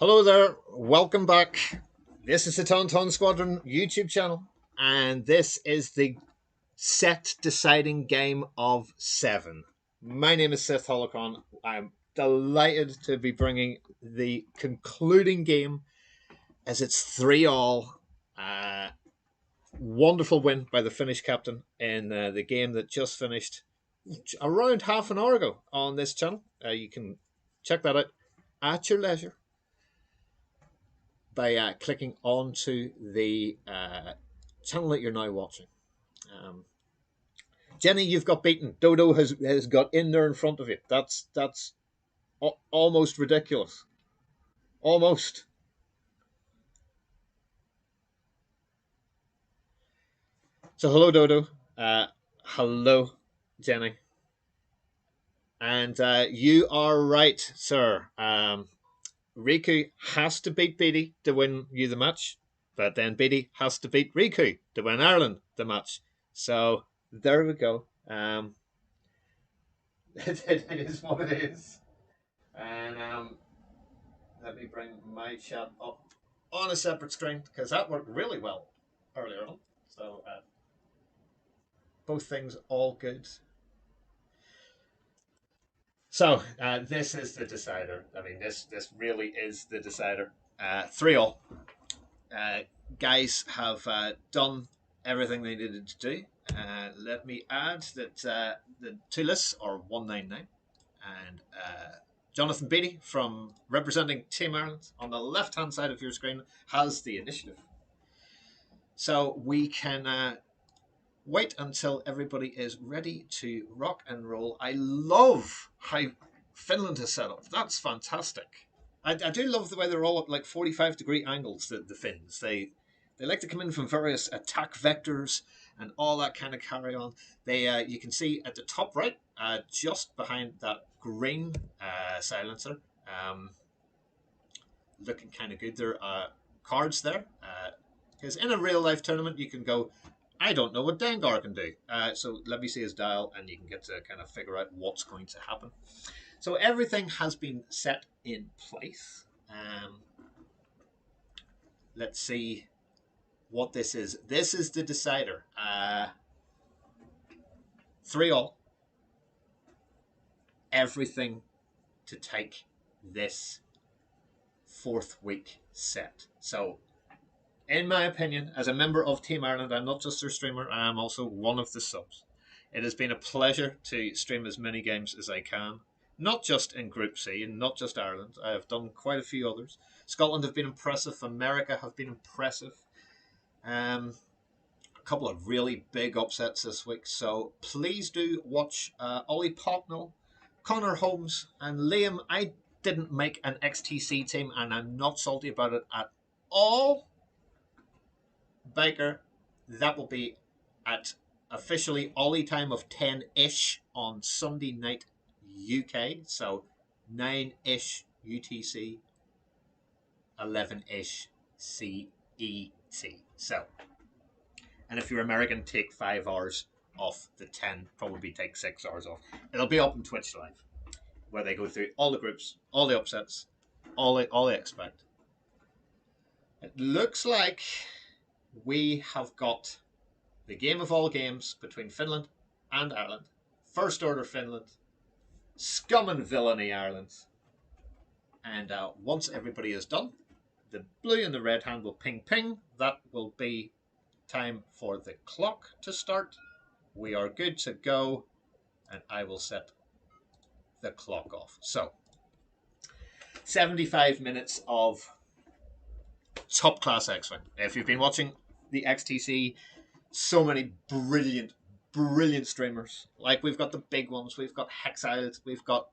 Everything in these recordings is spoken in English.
Hello there, welcome back. This is the Tauntaun Squadron YouTube channel, and this is the set deciding game of 7. My name is Sith Holocron. I'm delighted to be bringing the concluding game as it's 3-all. Wonderful win by the Finnish captain in the game that just finished around half an hour ago on this channel. You can check that out at your leisure by clicking onto the channel that you're now watching. Jenny, you've got beaten. Dodo has got in there in front of you. That's almost ridiculous. Almost. So hello, Dodo. Hello, Jenny. And you are right, sir. Riku has to beat Beattie to win you the match, but then Beattie has to beat Riku to win Ireland the match. So there we go. It is what it is. And let me bring my chat up on a separate screen because that worked really well earlier on. So both things all good. So this is the decider. I mean, this really is the decider. 3-all. Guys have done everything they needed to do. Let me add that the two lists are 199 and Jonathan Beattie from representing Team Ireland on the left hand side of your screen has the initiative. So we can wait until everybody is ready to rock and roll. I love how Finland is set up. That's fantastic. I do love the way they're all at like 45-degree angles, the Finns. They like to come in from various attack vectors and all that kind of carry on. They you can see at the top right, just behind that green silencer, looking kind of good. There are cards there. Because in a real life tournament, you can go, I don't know what Dengar can do. So let me see his dial, and you can get to kind of figure out what's going to happen. So everything has been set in place. Let's see what this is. This is the decider. 3-all. Everything to take this 4th week set. So, in my opinion, as a member of Team Ireland, I'm not just their streamer, I am also one of the subs. It has been a pleasure to stream as many games as I can. Not just in Group C and not just Ireland. I have done quite a few others. Scotland have been impressive. America have been impressive. A couple of really big upsets this week. So please do watch Ollie Pocknell, Connor Holmes, and Liam. I didn't make an XTC team, and I'm not salty about it at all. Baker, that will be at officially Ollie time of 10-ish on Sunday night UK. So 9-ish UTC, 11-ish CET. So, and if you're American, take 5 hours off the 10, probably take 6 hours off. It'll be up on Twitch Live, where they go through all the groups, all the upsets, all they expect. It looks like we have got the game of all games between Finland and Ireland. First order Finland, Scum and Villainy Ireland. And once everybody is done, the blue and the red hand will ping ping. That will be time for the clock to start. We are good to go, and I will set the clock off. So, 75 minutes of top class X-Wing. If you've been watching the XTC, so many brilliant streamers. Like, we've got the big ones. We've got Hexiled. We've got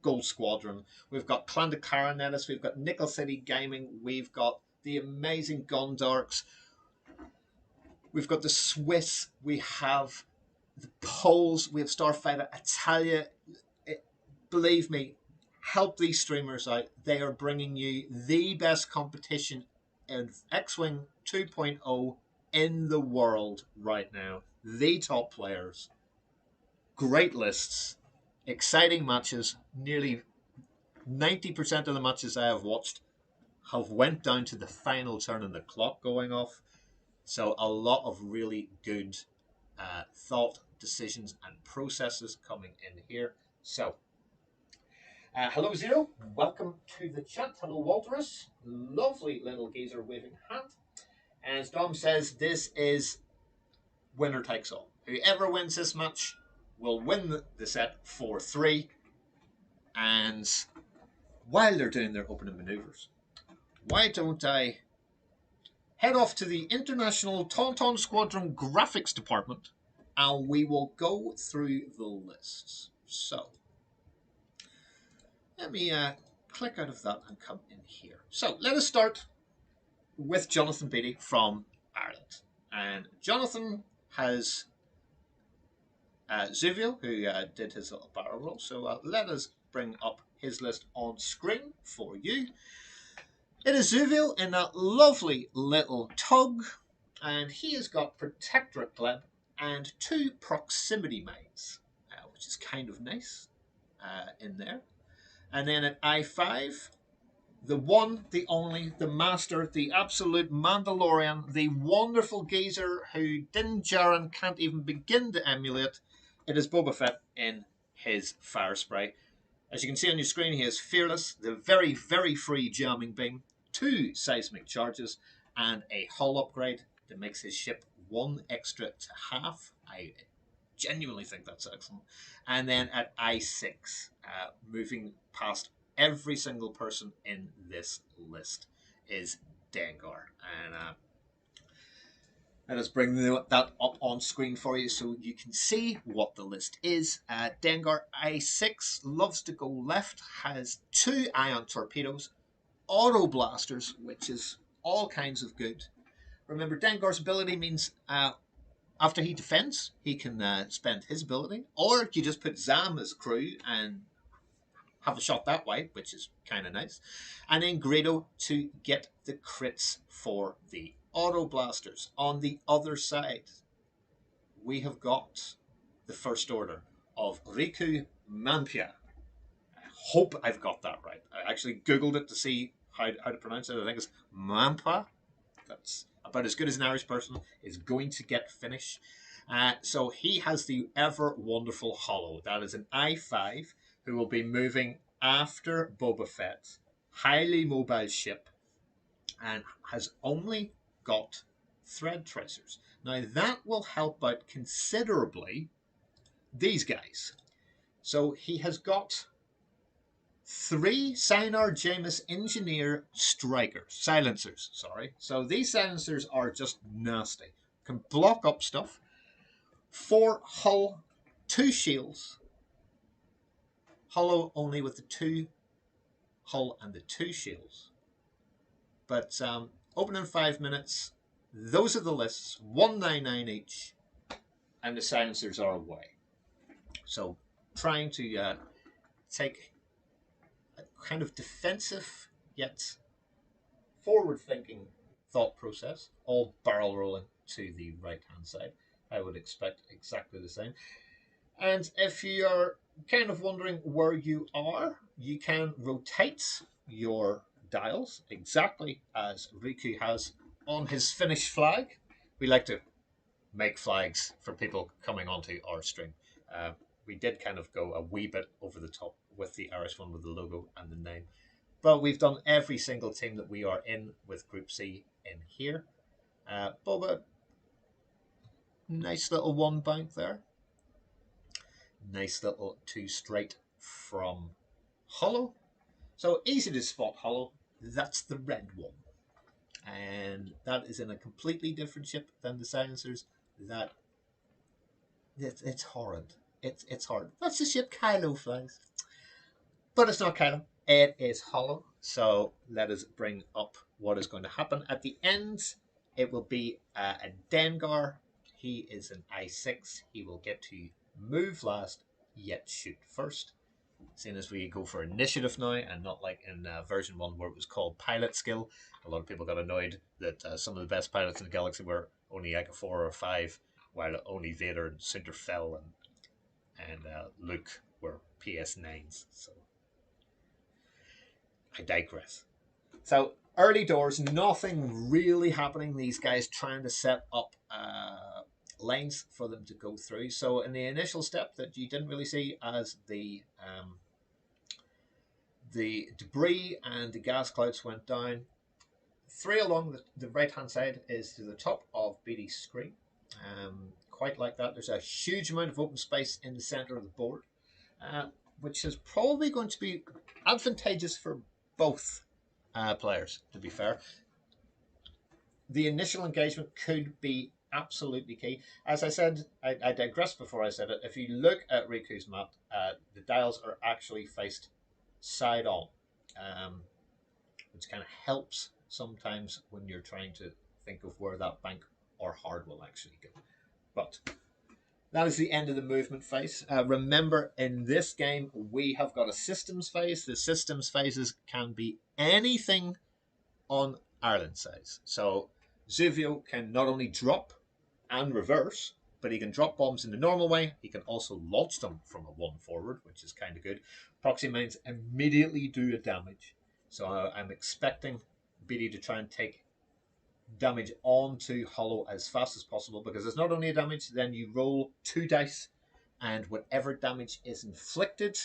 Gold Squadron. We've got Clan de Caranelis. We've got Nickel City Gaming. We've got the amazing Gondarks. We've got the Swiss. We have the Poles. We have Starfighter Italia. Believe me, help these streamers out. They are bringing you the best competition in X-Wing 2.0 in the world right now. The top players. Great lists. Exciting matches. Nearly 90% of the matches I have watched have went down to the final turn of the clock going off. So a lot of really good thought, decisions, and processes coming in here. So, hello Zero, welcome to the chat. Hello Walterus, lovely little geezer waving hand. As Dom says, this is winner takes all. Whoever wins this match will win the set 4-3. And while they're doing their opening maneuvers, why don't I head off to the International Tauntaun Squadron Graphics Department and we will go through the lists. So, let me click out of that and come in here. So, let us start with Jonathan Beattie from Ireland. And Jonathan has Zuvio, who did his little barrel roll. So, let us bring up his list on screen for you. It is Zuvio in that lovely little tug, and he has got Protectorate Gleb and 2 proximity mines, which is kind of nice in there. And then at I5, the one, the only, the master, the absolute Mandalorian, the wonderful geezer who Din Djarin can't even begin to emulate, it is Boba Fett in his fire spray. As you can see on your screen, he is fearless, the very, very free jamming beam, 2 seismic charges, and a hull upgrade that makes his ship 1 extra to half. I genuinely think that's excellent. And then at I6, moving past every single person in this list, is Dengar. And let us bring that up on screen for you so you can see what the list is. Dengar I6 loves to go left, has 2 ion torpedoes, auto blasters, which is all kinds of good. Remember, Dengar's ability means after he defends, he can spend his ability, or you just put Zam as crew and have a shot that way, which is kind of nice. And then Greedo to get the crits for the auto blasters. On the other side, we have got the First Order of Riku Mäenpää. I hope I've got that right. I actually Googled it to see how to pronounce it. I think it's Mäenpää. That's about as good as an Irish person is going to get Finnish. So he has the ever wonderful Holo. That is an I5 who will be moving after Boba Fett. Highly mobile ship. And has only got thread tracers. Now that will help out considerably these guys. So he has got 3 Sinar Jameis Engineer silencers. So these silencers are just nasty. Can block up stuff. 4 hull, 2 shields. Holo only with the 2 hull and the 2 shields. But open in 5 minutes. Those are the lists. 199 each. And the silencers are away. So trying to take a kind of defensive yet forward-thinking thought process, all barrel rolling to the right-hand side. I would expect exactly the same. And if you're kind of wondering where you are, you can rotate your dials exactly as Riku has on his Finnish flag. We like to make flags for people coming onto our stream. We did kind of go a wee bit over the top with the Irish one with the logo and the name. But we've done every single team that we are in with Group C in here. Boba, nice little 1 bank there. Nice little 2 straight from Holo. So easy to spot Holo. That's the red one. And that is in a completely different ship than the silencers. It's horrid. It's horrid. That's the ship Kylo flies. But it's not Kylo. It is Holo. So let us bring up what is going to happen. At the end, it will be a Dengar. He is an I6. He will get to move last, yet shoot first. Seeing as we go for initiative now, and not like in version 1 where it was called pilot skill. A lot of people got annoyed that some of the best pilots in the galaxy were only like a 4 or 5, while only Vader and Cinderfell and Luke were PS9s. So I digress. So Early doors, nothing really happening. These guys trying to set up lanes for them to go through. So in the initial step that you didn't really see, as the debris and the gas clouds went down, three along the right hand side is to the top of Beattie's screen. Quite like that. There's a huge amount of open space in the center of the board, which is probably going to be advantageous for both players, to be fair. The initial engagement could be absolutely key. As I said, I digressed before I said it. If you look at Riku's map, the dials are actually faced side on, which kind of helps sometimes when you're trying to think of where that bank or hard will actually go. But that is the end of the movement phase. Remember, in this game, we have got a systems phase. The systems phases can be anything on Ireland size. So Zuvio can not only drop and reverse, but he can drop bombs in the normal way. He can also launch them from a 1 forward, which is kind of good. Proxy mines immediately do a damage. So I'm expecting Beattie to try and take damage onto Holo as fast as possible, because it's not only a damage, then you roll 2 dice, and whatever damage is inflicted,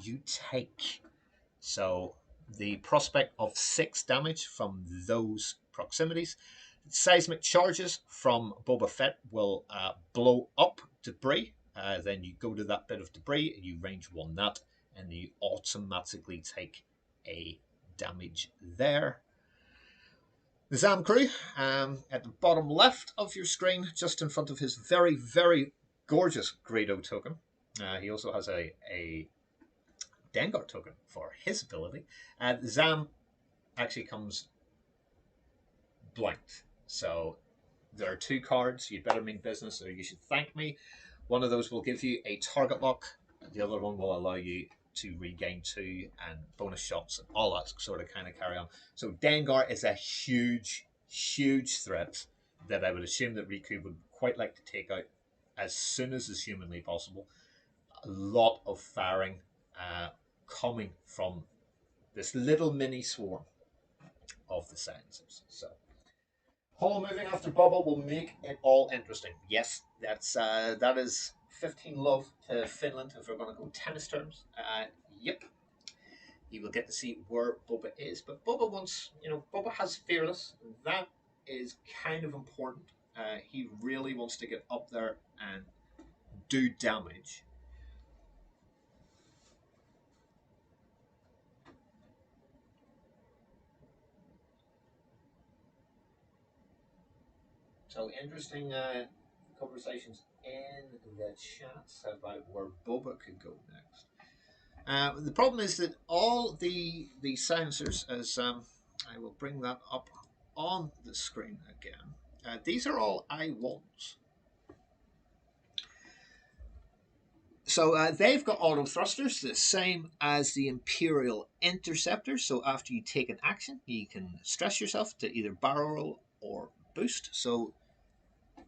you take. So the prospect of 6 damage from those proximities. Seismic charges from Boba Fett will blow up debris. Then you go to that bit of debris, and you range 1 that, and you automatically take a damage there. The Zam crew, at the bottom left of your screen, just in front of his very, very gorgeous Greedo token. He also has a Dengar token for his ability. Zam actually comes blanked. So there are 2 cards. You'd better mean business or you should thank me. One of those will give you a target lock. The other one will allow you to regain 2 and bonus shots and all that sort of kind of carry on. So Dengar is a huge, huge threat that I would assume that Riku would quite like to take out as soon as is humanly possible. A lot of firing coming from this little mini swarm of the silencers. So Holo moving after Boba will make it all interesting. Yes, that is 15 love to Finland if we're going to go tennis terms. Yep. You will get to see where Boba is. But Boba wants, Boba has Fearless. That is kind of important. He really wants to get up there and do damage. So interesting conversations in the chats about where Boba could go next. The problem is that all the silencers, as I will bring that up on the screen again, these are all I want. So they've got auto thrusters, the same as the Imperial Interceptor. So after you take an action, you can stress yourself to either barrel roll or boost. So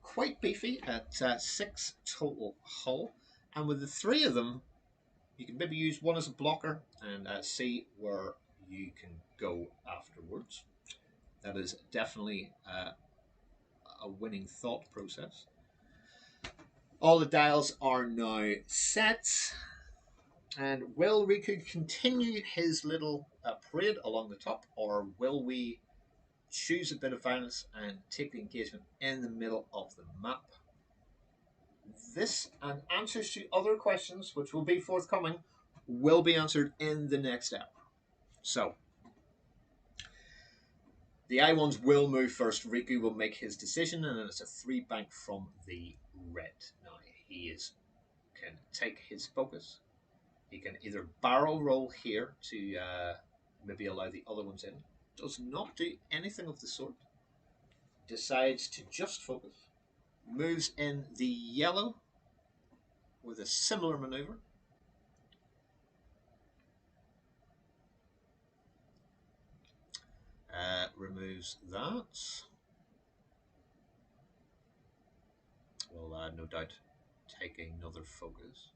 quite beefy at 6 total hull. And with the 3 of them, you can maybe use 1 as a blocker and see where you can go afterwards. That is definitely a winning thought process. All the dials are now set. And will Riku continue his little parade along the top, or will we choose a bit of violence and take the engagement in the middle of the map? This and answers to other questions, which will be forthcoming, will be answered in the next hour. So, the I1s will move first. Riku will make his decision, and it's a 3 bank from the red. Now, he can take his focus. He can either barrel roll here to maybe allow the other ones in. Does not do anything of the sort. Decides to just focus. Moves in the yellow with a similar maneuver. Removes that. Will no doubt take another focus.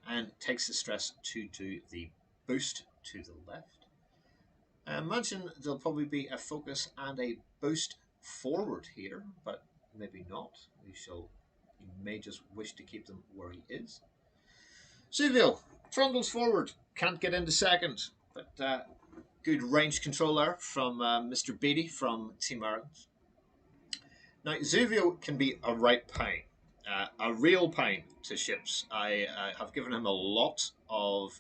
And takes the stress to do the boost to the left. I imagine there'll probably be a focus and a boost forward here, but maybe not. He may just wish to keep them where he is. Zuvio trundles forward, can't get into second, but good range control there from Mr. Beattie from Team Ireland. Now, Zuvio can be a right pain, a real pain to ships. I have given him a lot of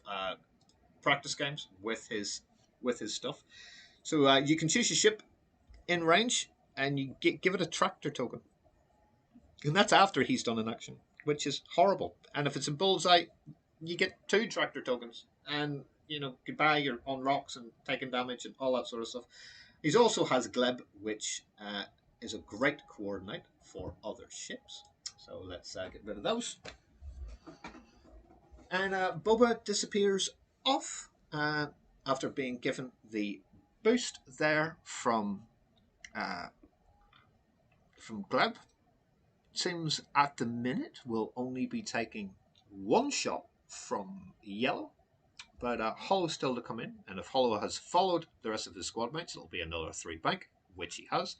practice games with his stuff. So you can choose your ship in range, and you give it a tractor token, and that's after he's done an action, which is horrible. And if it's a bullseye, you get 2 tractor tokens, and goodbye, you're on rocks and taking damage and all that sort of stuff. He also has Gleb, which is a great coordinate for other ships. So let's get rid of those. And Boba disappears off after being given the boost there from Gleb. Seems at the minute we'll only be taking 1 shot from yellow. But Holo's still to come in, and if Holo has followed the rest of his squad mates, it'll be another 3 bank, which he has.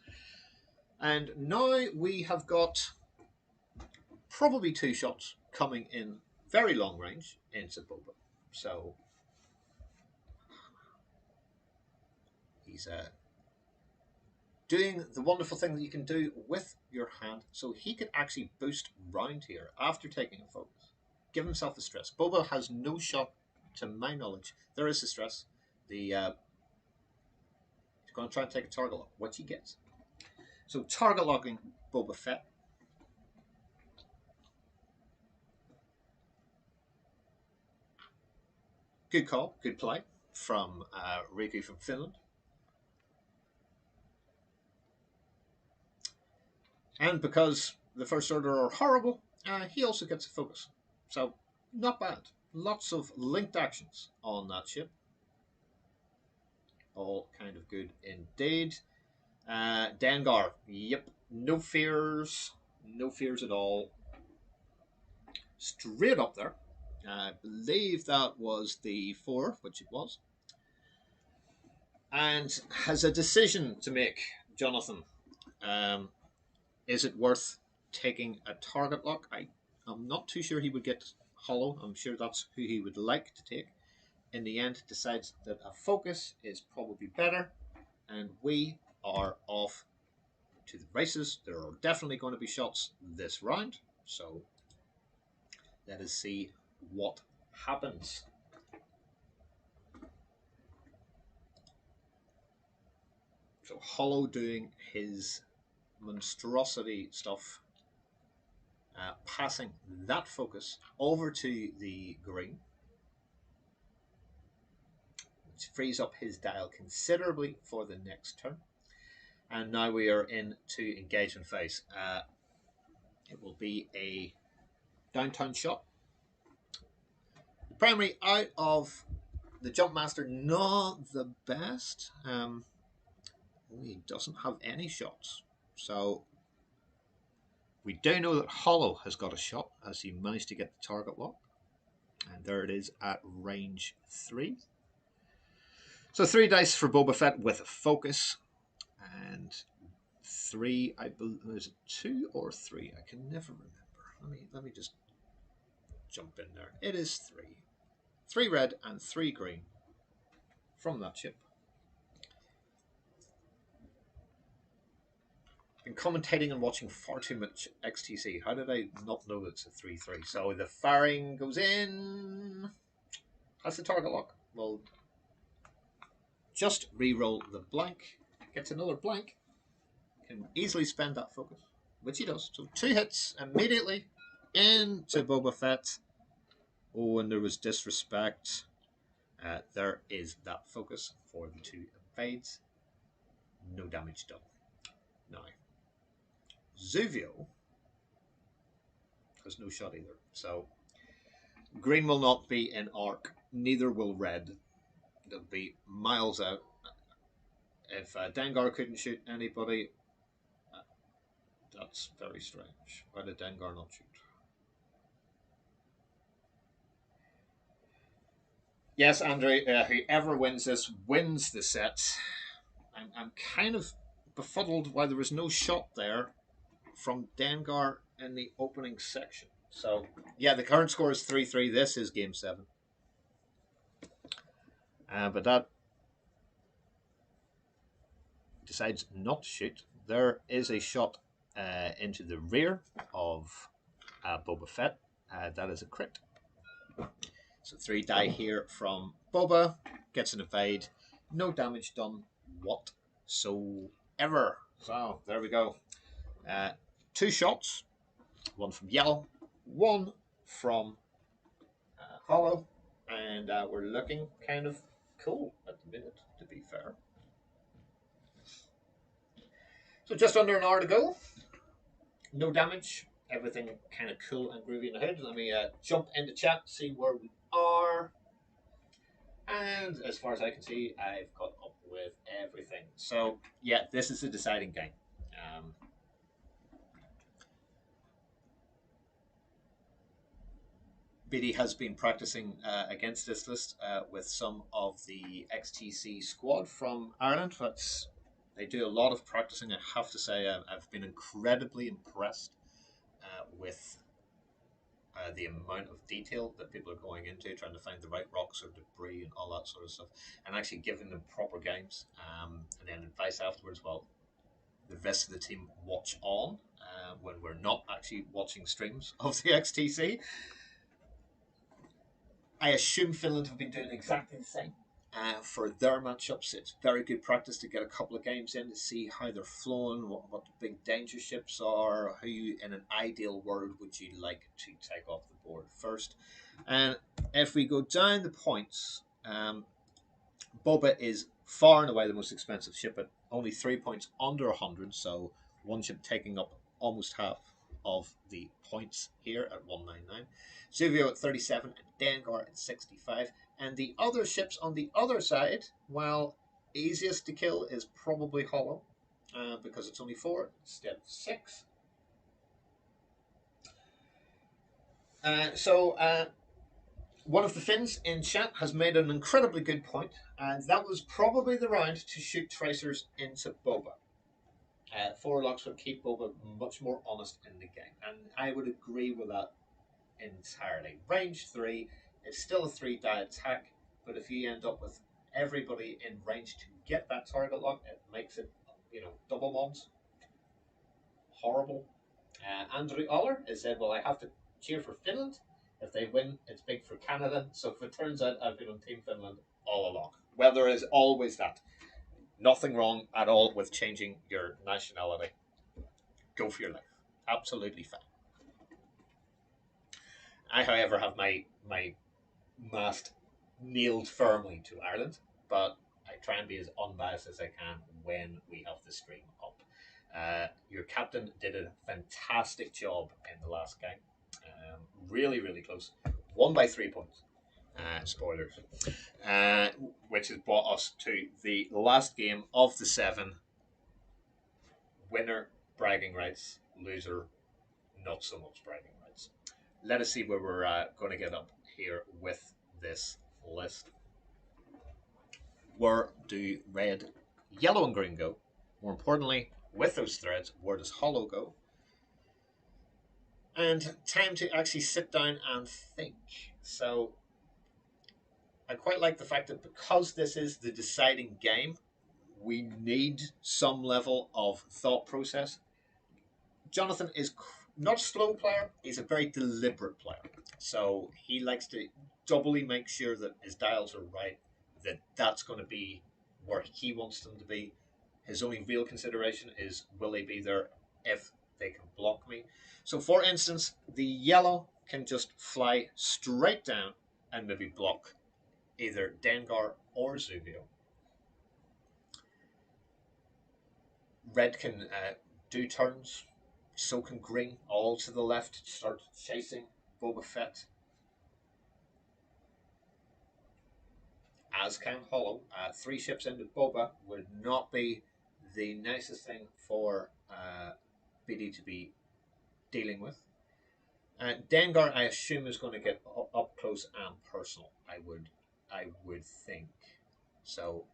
And now we have got probably 2 shots coming in very long range into Boba. So he's doing the wonderful thing that you can do with your hand. So he could actually boost round here after taking a focus. Give himself the stress. Boba has no shot, to my knowledge. There is the stress. He's going to try and take a target lock, which he gets. So target locking Boba Fett. Good call, good play from Riku from Finland. And because the First Order are horrible, he also gets a focus. So not bad. Lots of linked actions on that ship. All kind of good indeed. Dengar, yep, no fears at all. Straight up there. I believe that was the 4, which it was. And has a decision to make, Jonathan. Is it worth taking a target lock? I'm not too sure he would get Holo. I'm sure that's who he would like to take. In the end, decides that a focus is probably better, and we are off to the races. There are definitely going to be shots this round, so let us see what happens. So Holo doing his monstrosity stuff, passing that focus over to the green, which frees up his dial considerably for the next turn. And now we are into engagement phase. It will be a downtown shot. The primary out of the Jumpmaster, not the best. He doesn't have any shots. So we do know that Holo has got a shot as he managed to get the target lock. And there it is at range 3. So 3 dice for Boba Fett with a focus. And 3, I believe, is it 2 or 3? I can never remember. Let me just jump in there. It is 3. 3 red and 3 green from that ship. Been commentating and watching far too much XTC. How did I not know it's a 3-3? So the firing goes in. Has the target lock. Well, just re-roll the blank. Gets another blank. Can easily spend that focus, which he does. So 2 hits immediately into Boba Fett. Oh, and there was disrespect. There is that focus for the 2 evades. No damage done. Now, Zuvio has no shot either. So green will not be in arc. Neither will red. They'll be miles out. If Dengar couldn't shoot anybody, that's very strange. Why did Dengar not shoot? Yes, Andrew, whoever wins this wins the set. I'm kind of befuddled why there was no shot there from Dengar in the opening section. So, yeah, the current score is 3-3. This is game 7. But that decides not to shoot. There is a shot into the rear of Boba Fett. That is a crit. So 3 die here from Boba. Gets an evade. No damage done whatsoever. So there we go. 2 shots. One from Yellow. One from Holo. And we're looking kind of cool at the minute, to be fair. So just under an hour to go. No damage. Everything kind of cool and groovy in the hood. Let me jump into chat, see where we are. And as far as I can see, I've got up with everything. So, yeah, this is a deciding game. Beattie has been practicing against this list with some of the XTC squad from Ireland. They do a lot of practicing. I have to say, I've been incredibly impressed with the amount of detail that people are going into, trying to find the right rocks or debris and all that sort of stuff, and actually giving them proper games, and then advice afterwards. Well, the rest of the team watch on when we're not actually watching streams of the XTC. I assume Finland have been doing exactly the same. For their matchups, it's very good practice to get a couple of games in to see how they're flowing, what the big danger ships are, who you, in an ideal world, would you like to take off the board first. And if we go down the points, Boba is far and away the most expensive ship at only 3 points under 100, so one ship taking up almost half of the points here at 199. Zuvio at 37 and Dengar at 65. And the other ships on the other side, well, easiest to kill is probably Holo, because it's only 4 instead of 6. One of the Finns in chat has made an incredibly good point, and that was probably the round to shoot tracers into Boba. 4 locks would keep Boba much more honest in the game, and I would agree with that entirely. Range 3 is still a 3 die attack, but if you end up with everybody in range to get that target lock, it makes it, double mods. Horrible. Andrew Aller has said, well, I have to cheer for Finland. If they win, it's big for Canada. So if it turns out I've been on Team Finland all along. Well, there is always that. Nothing wrong at all with changing your nationality. Go for your life. Absolutely fine. I, however, have my mast nailed firmly to Ireland, but I try and be as unbiased as I can when we have the stream up. Your captain did a fantastic job in the last game. Really, really close. Won by 3 points. Spoilers. Which has brought us to the last game of the 7. Winner, bragging rights. Loser, not so much bragging rights. Let us see where we're going to get up here with this list. Where do red, yellow, and green go? More importantly, with those threads, where does Holo go? And time to actually sit down and think. So I quite like the fact that because this is the deciding game, we need some level of thought process. Jonathan is not a slow player, he's a very deliberate player. So he likes to doubly make sure that his dials are right, that that's going to be where he wants them to be. His only real consideration is, will they be there if they can block me? So, for instance, the yellow can just fly straight down and maybe block either Dengar or Zuvio. Red can do turns, so can green, all to the left, start chasing Boba Fett. As can Holo. 3 ships into Boba would not be the nicest thing for Beattie to be dealing with. Dengar, I assume, is going to get up close and personal. I would I would think. So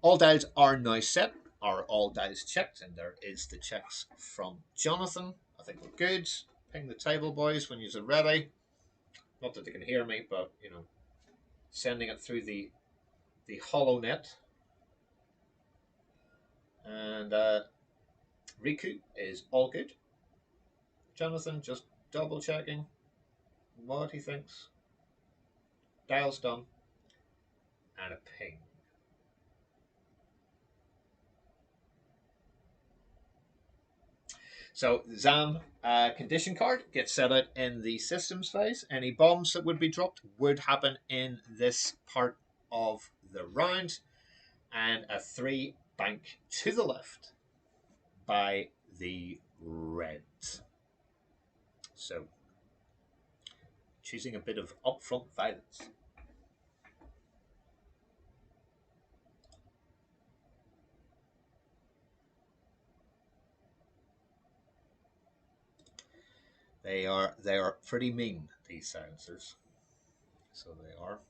all dials are now set. Are all dials checked? And there is the checks from Jonathan. I think we're good. Ping the table, boys, when you're ready. Not that they can hear me, but you know, sending it through the Holo net. And Riku is all good. Jonathan just double checking what he thinks. Dial's done. And a ping. So ZAM condition card gets set out in the systems phase. Any bombs that would be dropped would happen in this part of the round. And a 3 bank to the left by the Reds. So choosing a bit of upfront violence. They are pretty mean, these silencers. So they are.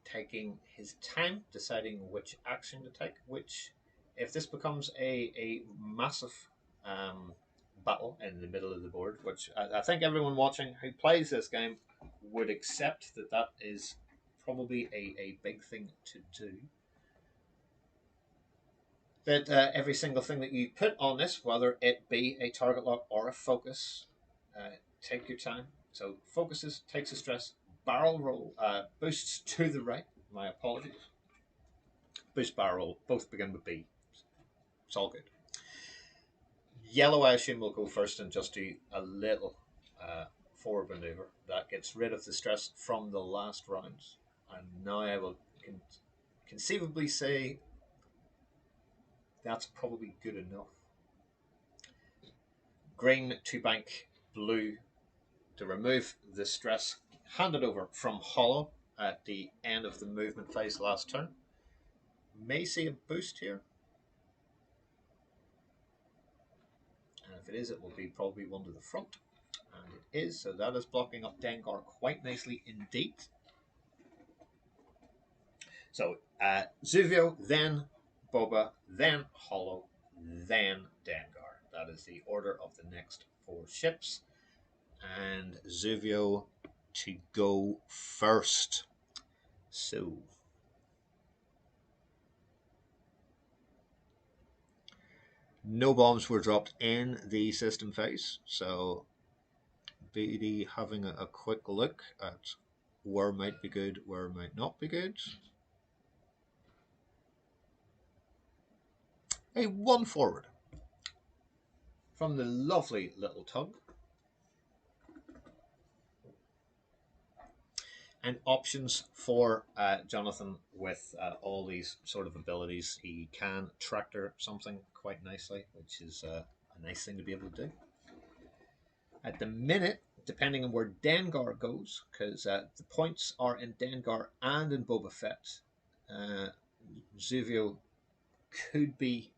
Taking his time, deciding which action to take, which, if this becomes a massive battle in the middle of the board, which I think everyone watching who plays this game would accept that that is probably a big thing to do. That every single thing that you put on this, whether it be a target lock or a focus, take your time. So focuses, takes the stress, barrel roll, boosts to the right. My apologies. Boost, barrel, both begin with B. It's all good. Yellow, I assume, will go first and just do a little forward maneuver. That gets rid of the stress from the last round. And now I will conceivably say that's probably good enough. Green to bank, blue to remove the stress. Hand it over from Holo at the end of the movement phase last turn. May see a boost here. And if it is, it will be probably one to the front. And it is, so that is blocking up Dengar quite nicely indeed. So Zuvio, then Boba, then Holo, then Dengar. That is the order of the next 4 ships. And Zuvio to go first. So no bombs were dropped in the system phase. So Beattie having a quick look at where might be good, where might not be good. A 1 forward from the lovely little tug. And options for Jonathan with all these sort of abilities. He can tractor something quite nicely, which is a nice thing to be able to do. At the minute, depending on where Dengar goes, because the points are in Dengar and in Boba Fett, Zuvio could be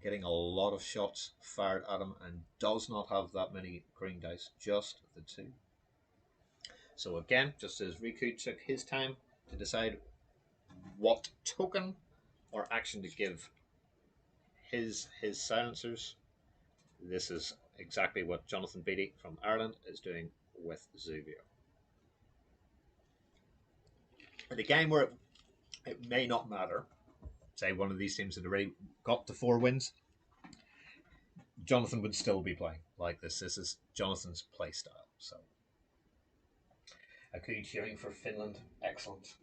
getting a lot of shots fired at him and does not have that many green dice, just the 2. So again, just as Riku took his time to decide what token or action to give his silencers, this is exactly what Jonathan Beattie from Ireland is doing with Zuvio. In a game where it may not matter, say one of these teams had already got to 4 wins, Jonathan would still be playing like this. This is Jonathan's play style. So, a good cheering for Finland. Excellent.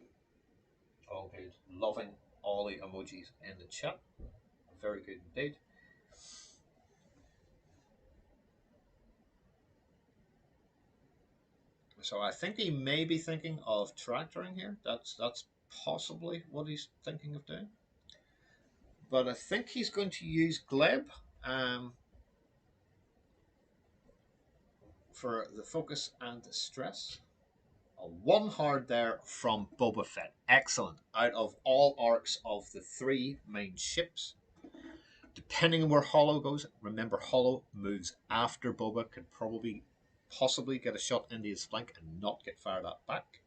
All good. Loving all the emojis in the chat. Very good indeed. So I think he may be thinking of tractoring here. That's possibly what he's thinking of doing. But I think he's going to use Gleb for the focus and the stress. A 1 hard there from Boba Fett. Excellent. Out of all arcs of the 3 main ships, Depending on where Holo goes, remember Holo moves after Boba, could possibly get a shot into his flank and not get fired at back.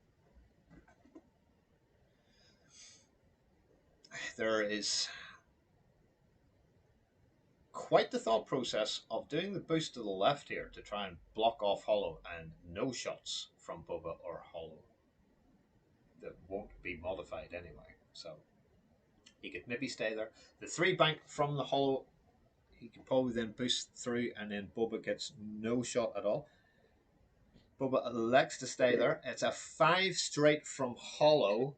There is quite the thought process of doing the boost to the left here to try and block off Holo, and no shots from Boba or Holo that won't be modified anyway. So he could maybe stay there. The 3 bank from the Holo, he could probably then boost through, and then Boba gets no shot at all. Boba elects to stay there. It's a 5 straight from Holo,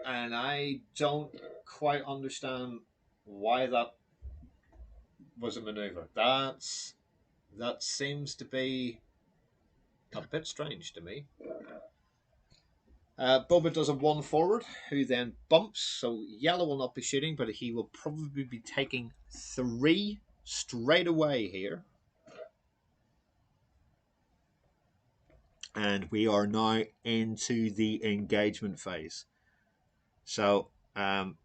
and I don't quite understand why that was a maneuver. That seems to be a bit strange to me. Boba does a 1 forward, who then bumps, so yellow will not be shooting, but he will probably be taking 3 straight away here. And we are now into the engagement phase. So I'm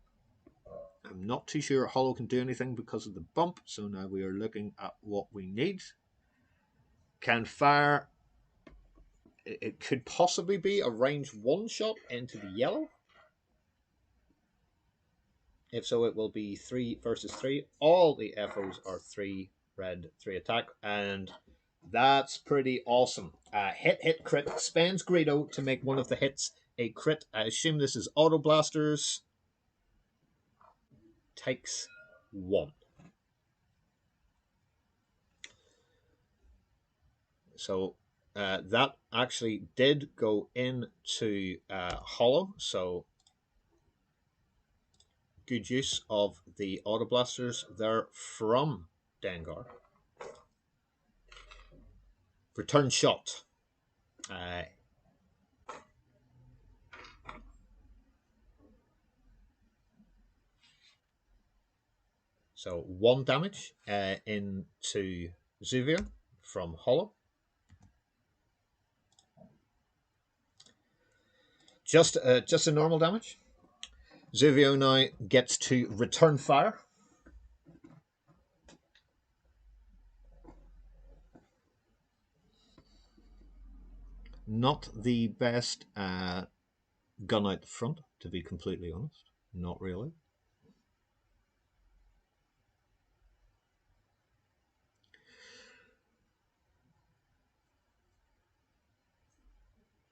not too sure Holo can do anything because of the bump, so now we are looking at what we need. Can fire. It could possibly be a range 1 shot into the yellow. If so, it will be 3 versus 3. All the FOs are 3 red, 3 attack, and that's pretty awesome. Hit, crit. Spends Greedo to make one of the hits a crit. I assume this is auto blasters. Takes 1. So that actually did go into Holo. So good use of the auto blasters there from Dengar. Return shot. So 1 damage into Zuvio from Holo. Just a normal damage. Zuvio now gets to return fire. Not the best gun out the front, to be completely honest. Not really.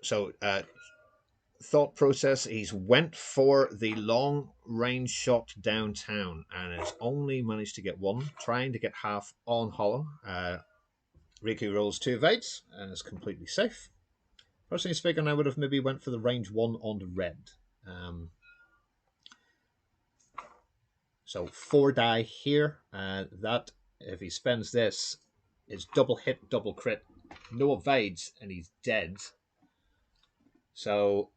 So thought process, he's went for the long range shot downtown and has only managed to get 1, trying to get half on Holo. Riku rolls 2 evades and is completely safe. Personally speaking, I would have maybe went for the range 1 on the red. So 4 die here. That, if he spends this, is double hit, double crit, no evades, and he's dead. So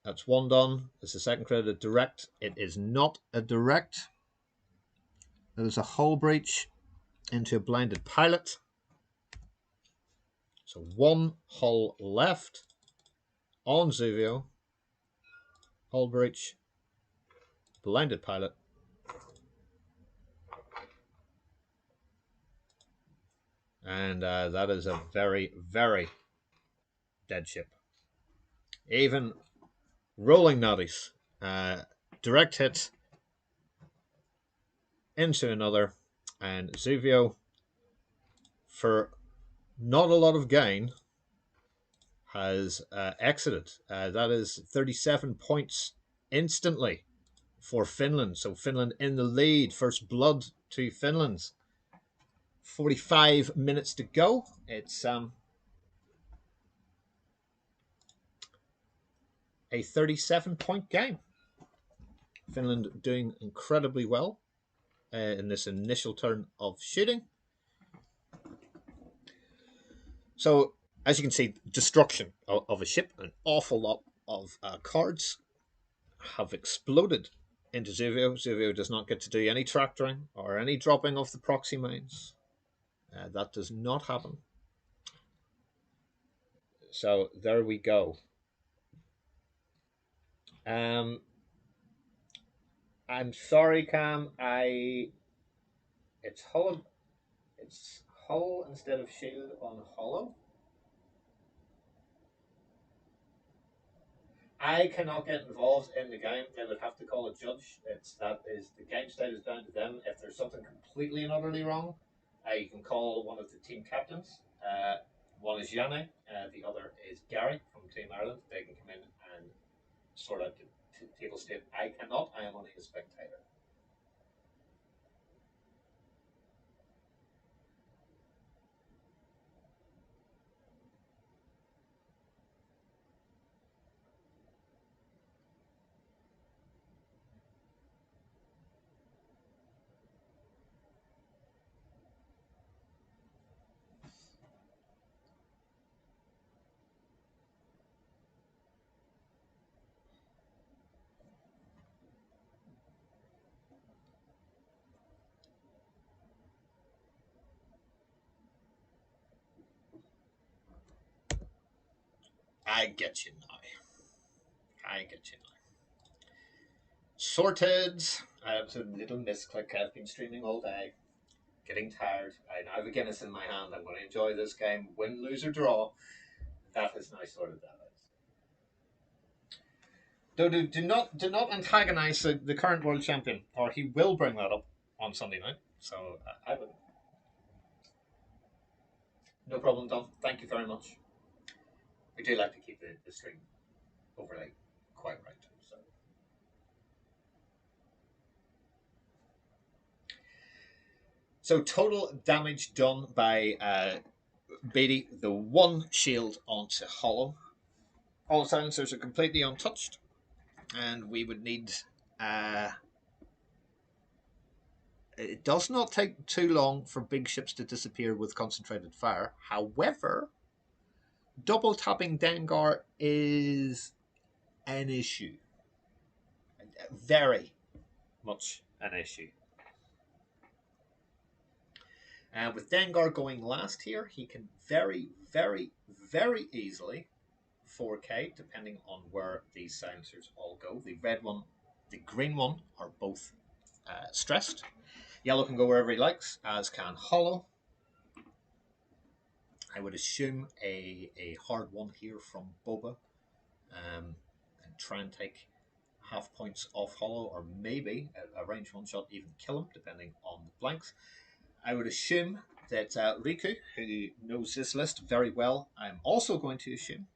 that's 1 done. It's the second crit, a direct. It is not a direct. There's a hull breach into a blinded pilot. So 1 hull left on Zuvio. Hull breach, blinded pilot. And that is a very, very dead ship. Even rolling nutties. Direct hit into another. And Zuvio, for not a lot of gain, has exited. That is 37 points instantly for Finland. So Finland in the lead. First blood to Finland. 45 minutes to go. It's a 37-point game. Finland doing incredibly well in this initial turn of shooting. So, as you can see, destruction of a ship, an awful lot of cards have exploded into Zuvio. Zuvio does not get to do any tractoring or any dropping of the proxy mines. That does not happen. So, there we go. I'm sorry, Cam. It's Holo. It's Holo instead of Shield on Holo. I cannot get involved in the game. They would have to call a judge. The game state is down to them. If there's something completely and utterly wrong, you can call one of the team captains. One is Yanni, the other is Gary from Team Ireland. They can come in and sort out the table state. I cannot. I am only a spectator. I get you now. I get you now. Sorted. I have a little misclick. I've been streaming all day, getting tired. I now have a Guinness in my hand. I'm going to enjoy this game, win, lose, or draw. That has now sorted that out. Do not antagonize the current world champion, or he will bring that up on Sunday night. So I would. No problem, Don. Thank you very much. We do like to keep the stream overlay quite right. So total damage done by Beattie, the one shield onto Holo. All silencers are completely untouched, and we would need. It does not take too long for big ships to disappear with concentrated fire. However, double tapping Dengar is an issue. Very much an issue. And with Dengar going last here, he can very, very, very easily 4K, depending on where these silencers all go. The red one, the green one are both stressed. Yellow can go wherever he likes, as can Holo. I would assume a hard one here from Boba, and try and take half points off Holo, or maybe a range one shot even kill him, depending on the blanks. I would assume that Riku, who knows this list very well, I'm also going to assume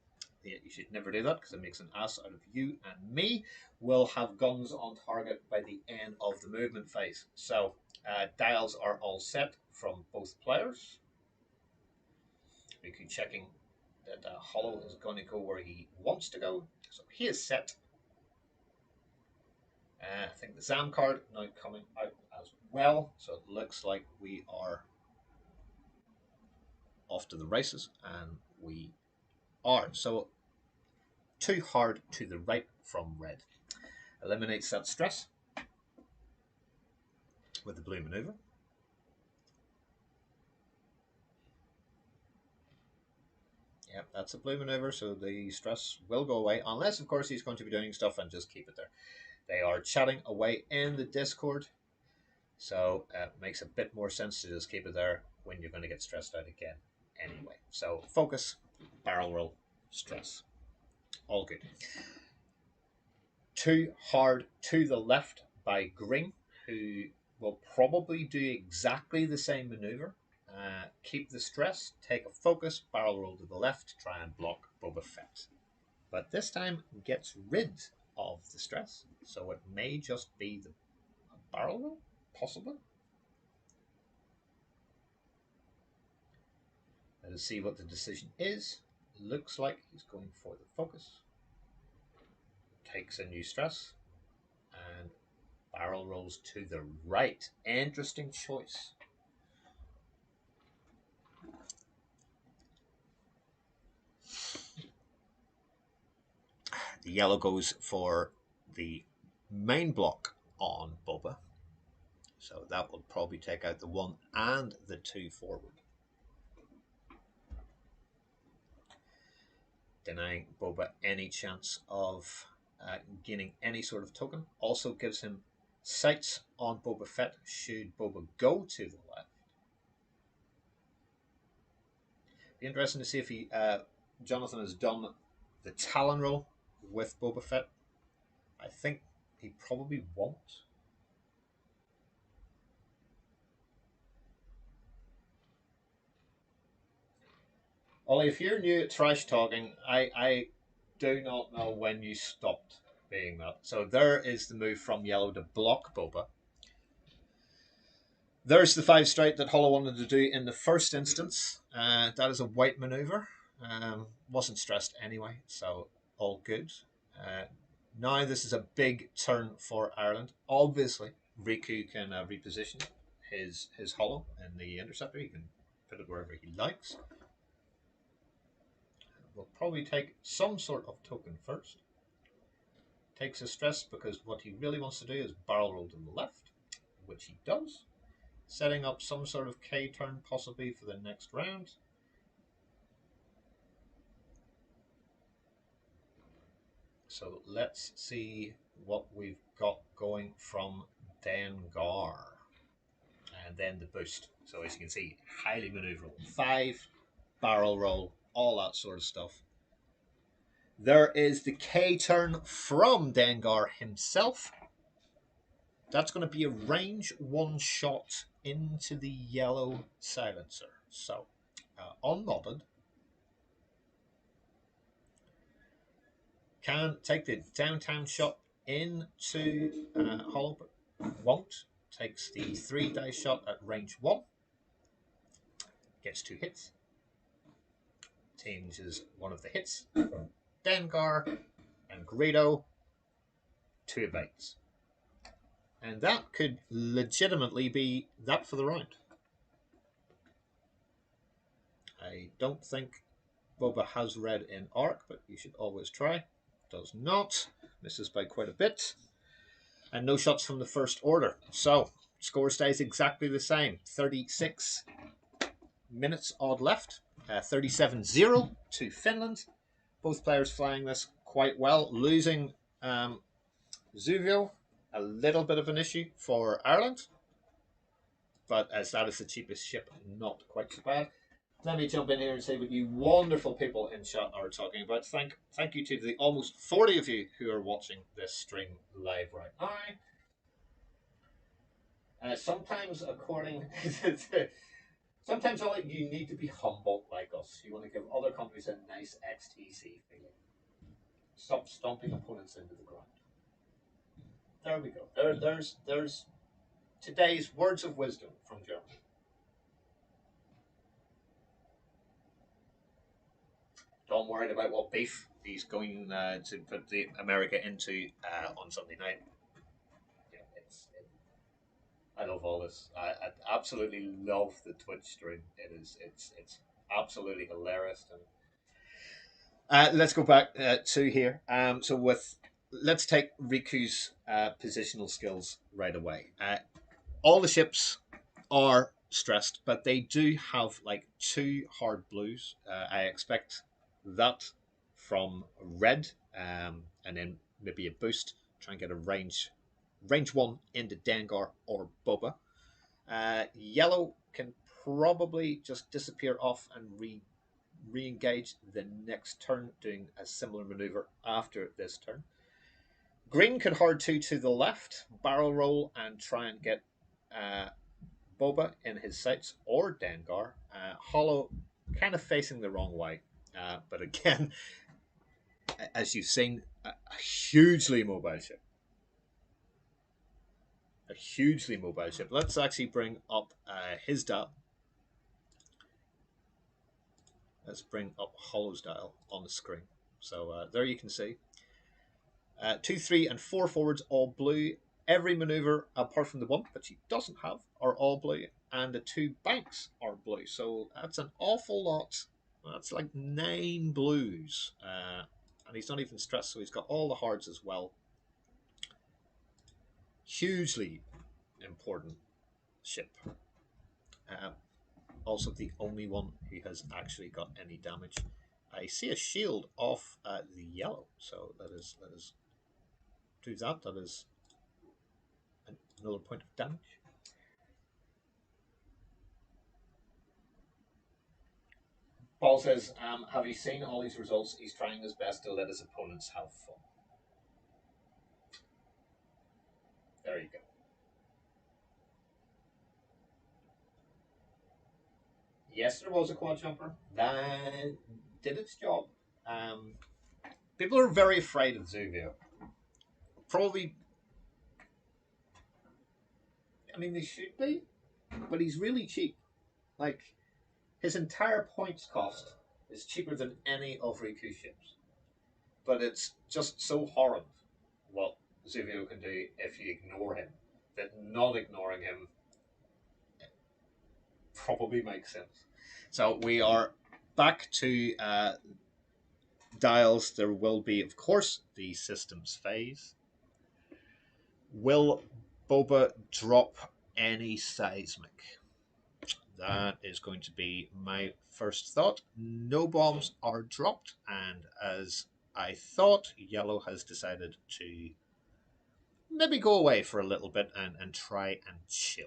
that you should never do that because it makes an ass out of you and me, will have guns on target by the end of the movement phase. So dials are all set from both players. Riku checking that Holo is going to go where he wants to go. So he is set. I think the Zam card now coming out as well. So it looks like we are off to the races, and we are. So too hard to the right from red. Eliminates that stress with the blue maneuver. Yep, that's a blue maneuver, so the stress will go away, unless, of course, he's going to be doing stuff and just keep it there. They are chatting away in the Discord, so it makes a bit more sense to just keep it there when you're going to get stressed out again anyway. So focus, barrel roll, stress. All good. Too hard to the left by Green, who will probably do exactly the same maneuver. Keep the stress, take a focus, barrel roll to the left, try and block Boba Fett. But this time gets rid of the stress, so it may just be the barrel roll, possibly. Let us see what the decision is. Looks like he's going for the focus. Takes a new stress and barrel rolls to the right. Interesting choice. The yellow goes for the main block on Boba. So that will probably take out the 1 and the 2 forward. Denying Boba any chance of gaining any sort of token. Also gives him sights on Boba Fett should Boba go to the left. Be interesting to see if he Jonathan has done the Talon roll with Boba Fett. I think he probably won't. Ollie, if you're new at trash talking, I do not know when you stopped being that. So there is the move from yellow to block Boba. There's the 5 straight that Holo wanted to do in the first instance. That is a white maneuver. Wasn't stressed anyway, so all good. Now this is a big turn for Ireland. Obviously, Riku can reposition his Holo in the interceptor. He can put it wherever he likes. We'll probably take some sort of token first. Takes a stress because what he really wants to do is barrel roll to the left, which he does. Setting up some sort of K turn possibly for the next round. So let's see what we've got going from Dengar. And then the boost. So as you can see, highly maneuverable. 5, barrel roll, all that sort of stuff. There is the K turn from Dengar himself. That's going to be a range 1 shot into the yellow silencer. So, unmodded. Can take the downtown shot into Holo, but won't. Takes the 3 dice shot at range 1. Gets 2 hits. Changes one of the hits from Dengar and Greedo to evades. And that could legitimately be that for the round. I don't think Boba has red in arc, but you should always try. Does not. Misses by quite a bit. And no shots from the first order. So, score stays exactly the same. 36 minutes odd left. 37-0 to Finland. Both players flying this quite well. Losing Zuvio, a little bit of an issue for Ireland. But as that is the cheapest ship, not quite so bad. Let me jump in here and say what you wonderful people in chat are talking about. Thank you to the almost 40 of you who are watching this stream live right now. Sometimes, according sometimes all you need to be humble like us. You want to give other countries a nice XTC feeling. Stop stomping opponents into the ground. There we go. There's today's words of wisdom from Germany. Don't worry about what beef he's going to put the America into on Sunday night. Yeah, I love all this. I absolutely love the Twitch stream. It's absolutely hilarious. And let's go back to here. Let's take Riku's positional skills right away. All the ships are stressed, but they do have like 2 hard blues. I expect that from red, and then maybe a boost. Try and get a range 1 into Dengar or Boba. Yellow can probably just disappear off and re-engage the next turn, doing a similar maneuver after this turn. Green could hard 2 to the left, barrel roll, and try and get Boba in his sights or Dengar. Holo kind of facing the wrong way. But again, as you've seen, a hugely mobile ship. A hugely mobile ship. Let's actually bring up his dial. Let's bring up Holo's dial on the screen. So there you can see. 2, 3, and 4 forwards, all blue. Every maneuver, apart from the 1, which he doesn't have, are all blue. And the 2 banks are blue. So that's an awful lot. That's like 9 blues. And he's not even stressed, so he's got all the hards as well. Hugely important ship. Also the only one who has actually got any damage. I see a shield off the yellow, so let us do that. That is an Another point of damage. Paul says, have you seen all these results? He's trying his best to let his opponents have fun. There you go. Yes, there was a quad jumper. That did its job. Um, People are very afraid of Zuvio. Probably, I mean, they should be, but he's really cheap. Like, his entire points cost is cheaper than any of Riku's ships. But it's just so horrid what Zuvio can do if you ignore him that not ignoring him probably makes sense. So we are back to dials. There will be, of course, the systems phase. Will Boba drop any seismic? That is going to be my first thought. No bombs are dropped, and as I thought, Yellow has decided to maybe go away for a little bit and try and chill.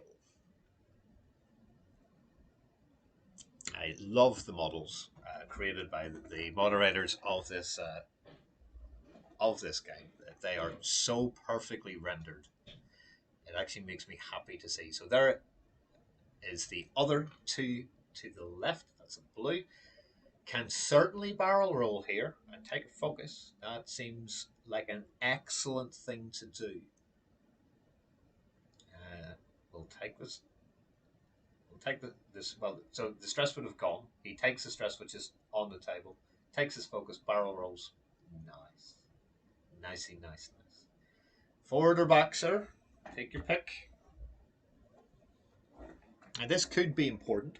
I love the models created by the moderators of this game. They are so perfectly rendered. It actually makes me happy to see. So there is the other two to the left. That's a blue. Can certainly barrel roll here and take a focus. That seems like an excellent thing to do. We'll take this. We'll take this. Well, so the stress would have gone. He takes the stress, which is on the table. Takes his focus. Barrel rolls. Nice. Nicey, nice. Forward or back, sir? Take your pick. And this could be important,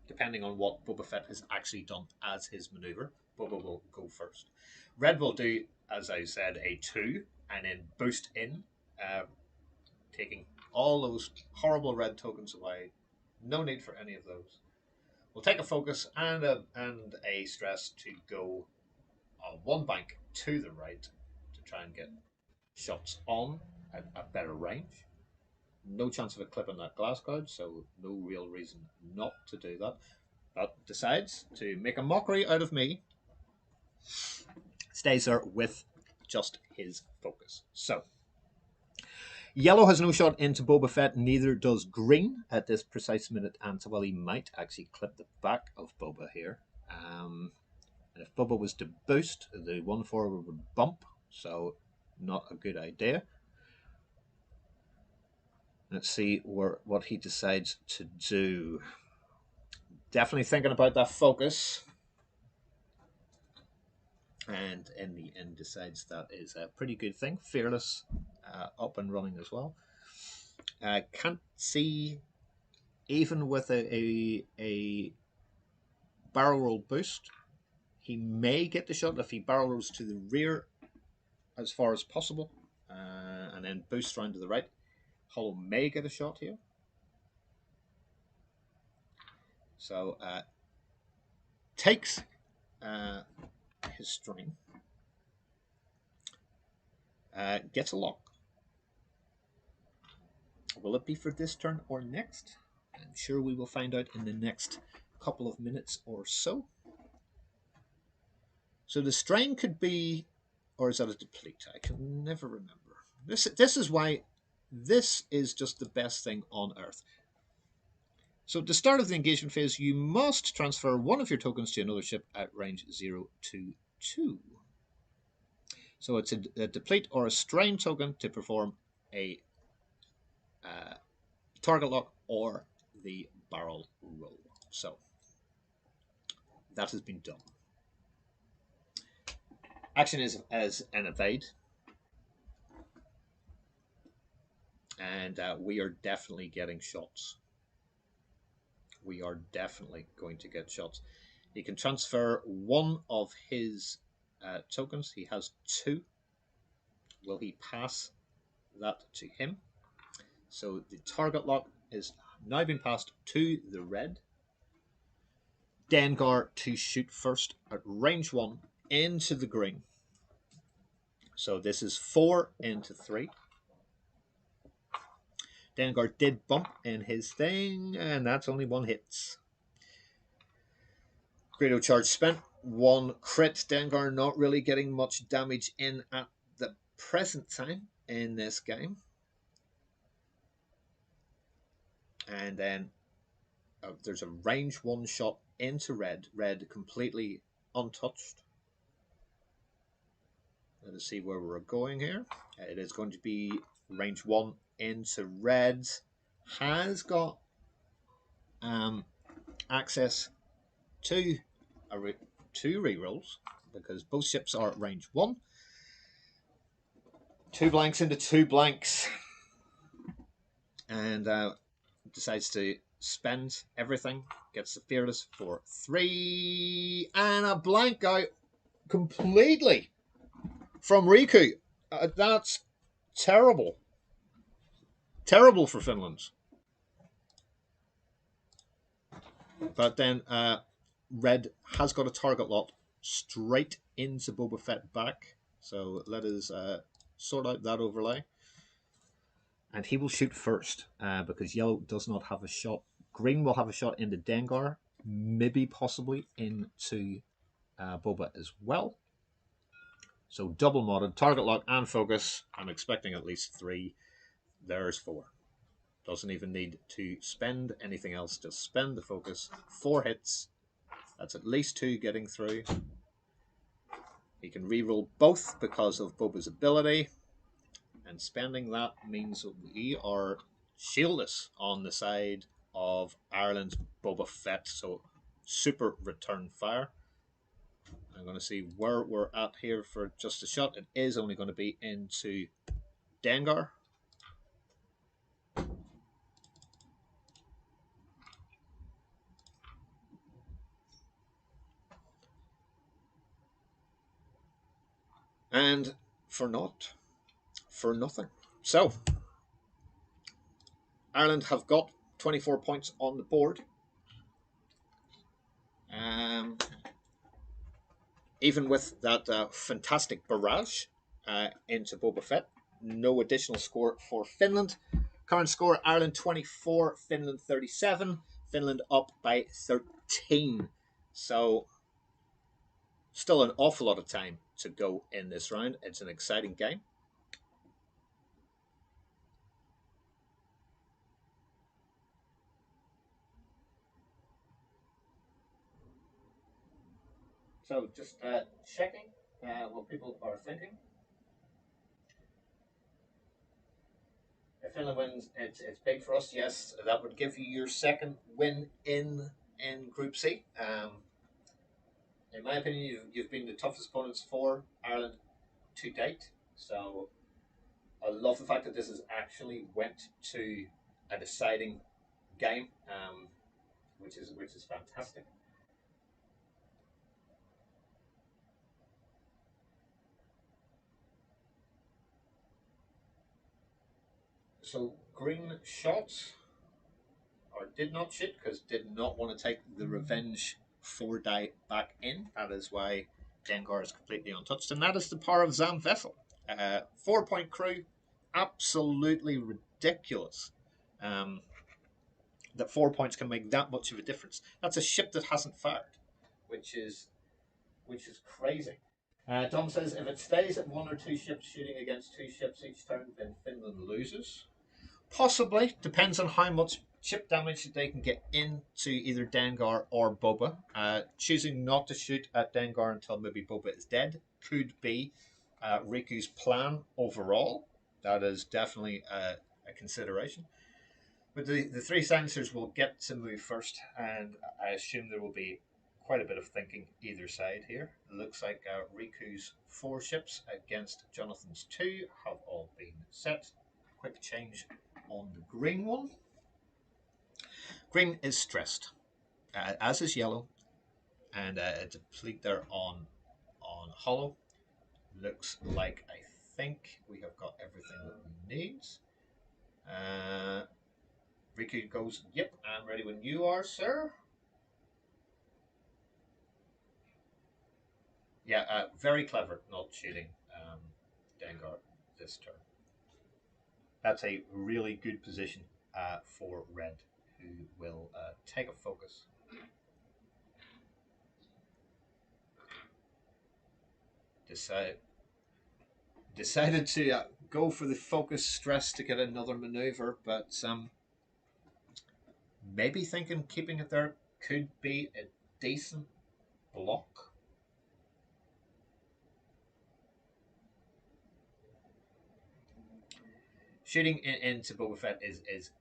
depending on what Boba Fett has actually done as his maneuver. Boba will go first. Red will do, as I said, a 2, and then boost in, taking all those horrible red tokens away. No need for any of those. We'll take a focus and a stress to go on one bank to the right to try and get shots on at a better range. No chance of a clip on that glass card, so no real reason not to do that. But decides to make a mockery out of me. Stays there with just his focus. So, Yellow has no shot into Boba Fett, neither does Green at this precise minute. And so, well, he might actually clip the back of Boba here. And if Boba was to boost, the 1-4 would bump, so not a good idea. Let's see what he decides to do. Definitely thinking about that focus. And in the end decides that is a pretty good thing. Fearless up and running as well. Can't see, even with a barrel roll boost, he may get the shot if he barrel rolls to the rear as far as possible and then boosts round to the right. Holo may get a shot here. So takes his string, gets a lock. Will it be for this turn or next? I'm sure we will find out in the next couple of minutes or so. So the strain could be, or is that a deplete? I can never remember. This is why this is just the best thing on Earth. So at the start of the engagement phase, you must transfer one of your tokens to another ship at range 0 to 2. So it's a deplete or a strain token to perform a target lock or the barrel roll. So that has been done. Action is as an evade. And we are definitely getting shots. We are definitely going to get shots. He can transfer one of his tokens. He has 2. Will he pass that to him? So the target lock is now been passed to the red. Dengar to shoot first at range 1 into the green. So this is 4 into 3. Dengar did bump in his thing, and that's only 1 hit. Greedo charge spent. 1 crit. Dengar not really getting much damage in at the present time in this game. And then there's a range 1 shot into red. Red completely untouched. Let us see where we're going here. It is going to be range 1 into red. Has got access to 2 rerolls because both ships are at range 1. 2 blanks into 2 blanks. And decides to spend everything. Gets the Fearless for 3. And a blank out completely from Riku. That's terrible. Terrible for Finland. But then Red has got a target lock straight into Boba Fett back. So let us sort out that overlay. And he will shoot first because Yellow does not have a shot. Green will have a shot into Dengar, maybe possibly into Boba as well. So double modded, target lock and focus. I'm expecting at least 3. There's 4. Doesn't even need to spend anything else. Just spend the focus. 4 hits. That's at least 2 getting through. He can reroll both because of Boba's ability. And spending that means we are shieldless on the side of Ireland's Boba Fett. So super return fire. I'm going to see where we're at here for just a shot. It is only going to be into Dengar. And for nothing. So, Ireland have got 24 points on the board. Even with that fantastic barrage into Boba Fett, no additional score for Finland. Current score, Ireland 24, Finland 37. Finland up by 13. So, still an awful lot of time to go in this round. It's an exciting game. So just checking what people are thinking. If Finland wins, it's big for us. Yes, that would give you your 2nd win in Group C. In my opinion, you've been the toughest opponents for Ireland to date. So I love the fact that this has actually went to a deciding game, which is fantastic. So green shots or did not shoot because did not want to take the revenge 4 die back in. That is why Dengar is completely untouched, and that is the power of Zam Vessel. 4-point crew, absolutely ridiculous. That 4 points can make that much of a difference. That's a ship that hasn't fired, which is crazy. Tom says if it stays at 1 or 2 ships shooting against 2 ships each turn, then Finland loses. Possibly. Depends on how much chip damage they can get into either Dengar or Boba. Choosing not to shoot at Dengar until maybe Boba is dead could be Riku's plan overall. That is definitely a consideration. But the 3 silencers will get to move first, and I assume there will be quite a bit of thinking either side here. It looks like Riku's 4 ships against Jonathan's 2 have all been set. Quick change on the green one. Green is stressed, as is yellow, and a deplete there on Holo. Looks like I think we have got everything that we need. Riku goes, yep, I'm ready when you are, sir. Yeah, very clever not shooting Dengar this turn. that's a really good position for red, who will take a focus. Decided to go for the focus stress to get another maneuver, but maybe thinking keeping it there could be a decent block. Shooting into Boba Fett is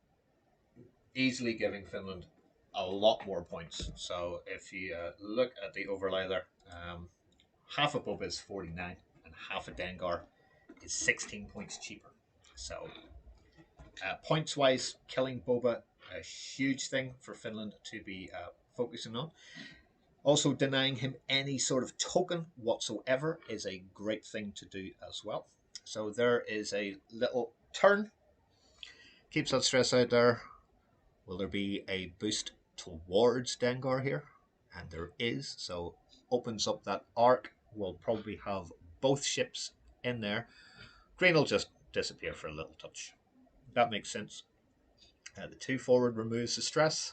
easily giving Finland a lot more points. So if you look at the overlay there, half of Boba is 49 and half of Dengar is 16 points cheaper. So points wise, killing Boba, a huge thing for Finland to be focusing on. Also, denying him any sort of token whatsoever is a great thing to do as well. So there is a little turn. Keeps that stress out there. Will there be a boost towards Dengar here? And there is. So opens up that arc. We'll probably have both ships in there. Green will just disappear for a little touch. That makes sense. The 2 forward removes the stress.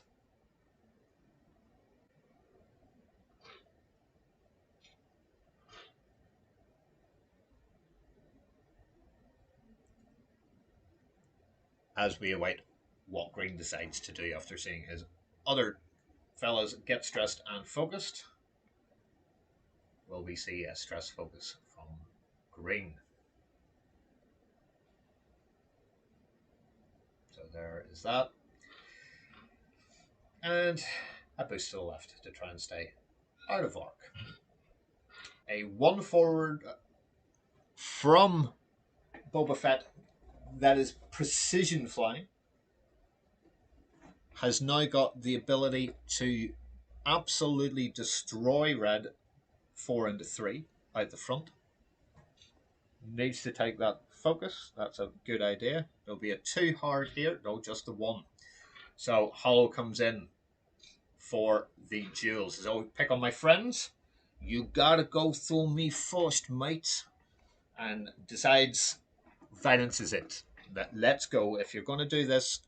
As we await what Green decides to do after seeing his other fellas get stressed and focused, will we see a stress focus from Green? So there is that. And a boost to the left to try and stay out of arc. A 1 forward from Boba Fett that is precision flying has now got the ability to absolutely destroy red 4 into 3 out the front. Needs to take that focus. That's a good idea. There'll be a 2 hard here. No, just the 1. So Holo comes in for the duels. So pick on my friends. You gotta go through me first, mate. And decides violence is it. Let's go. If you're gonna do this,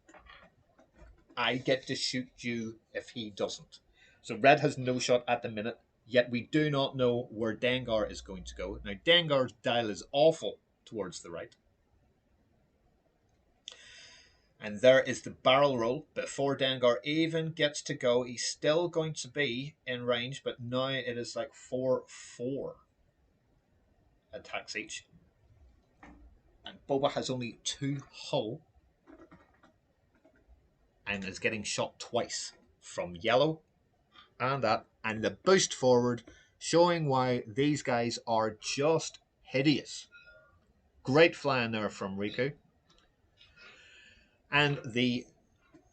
I get to shoot you if he doesn't. So red has no shot at the minute, yet we do not know where Dengar is going to go. Now Dengar's dial is awful towards the right. And there is the barrel roll before Dengar even gets to go. He's still going to be in range, but now it is like 4-4 attacks each. And Boba has only 2 hull and is getting shot twice from yellow and that. And the boost forward showing why these guys are just hideous. Great flying there from Riku. And the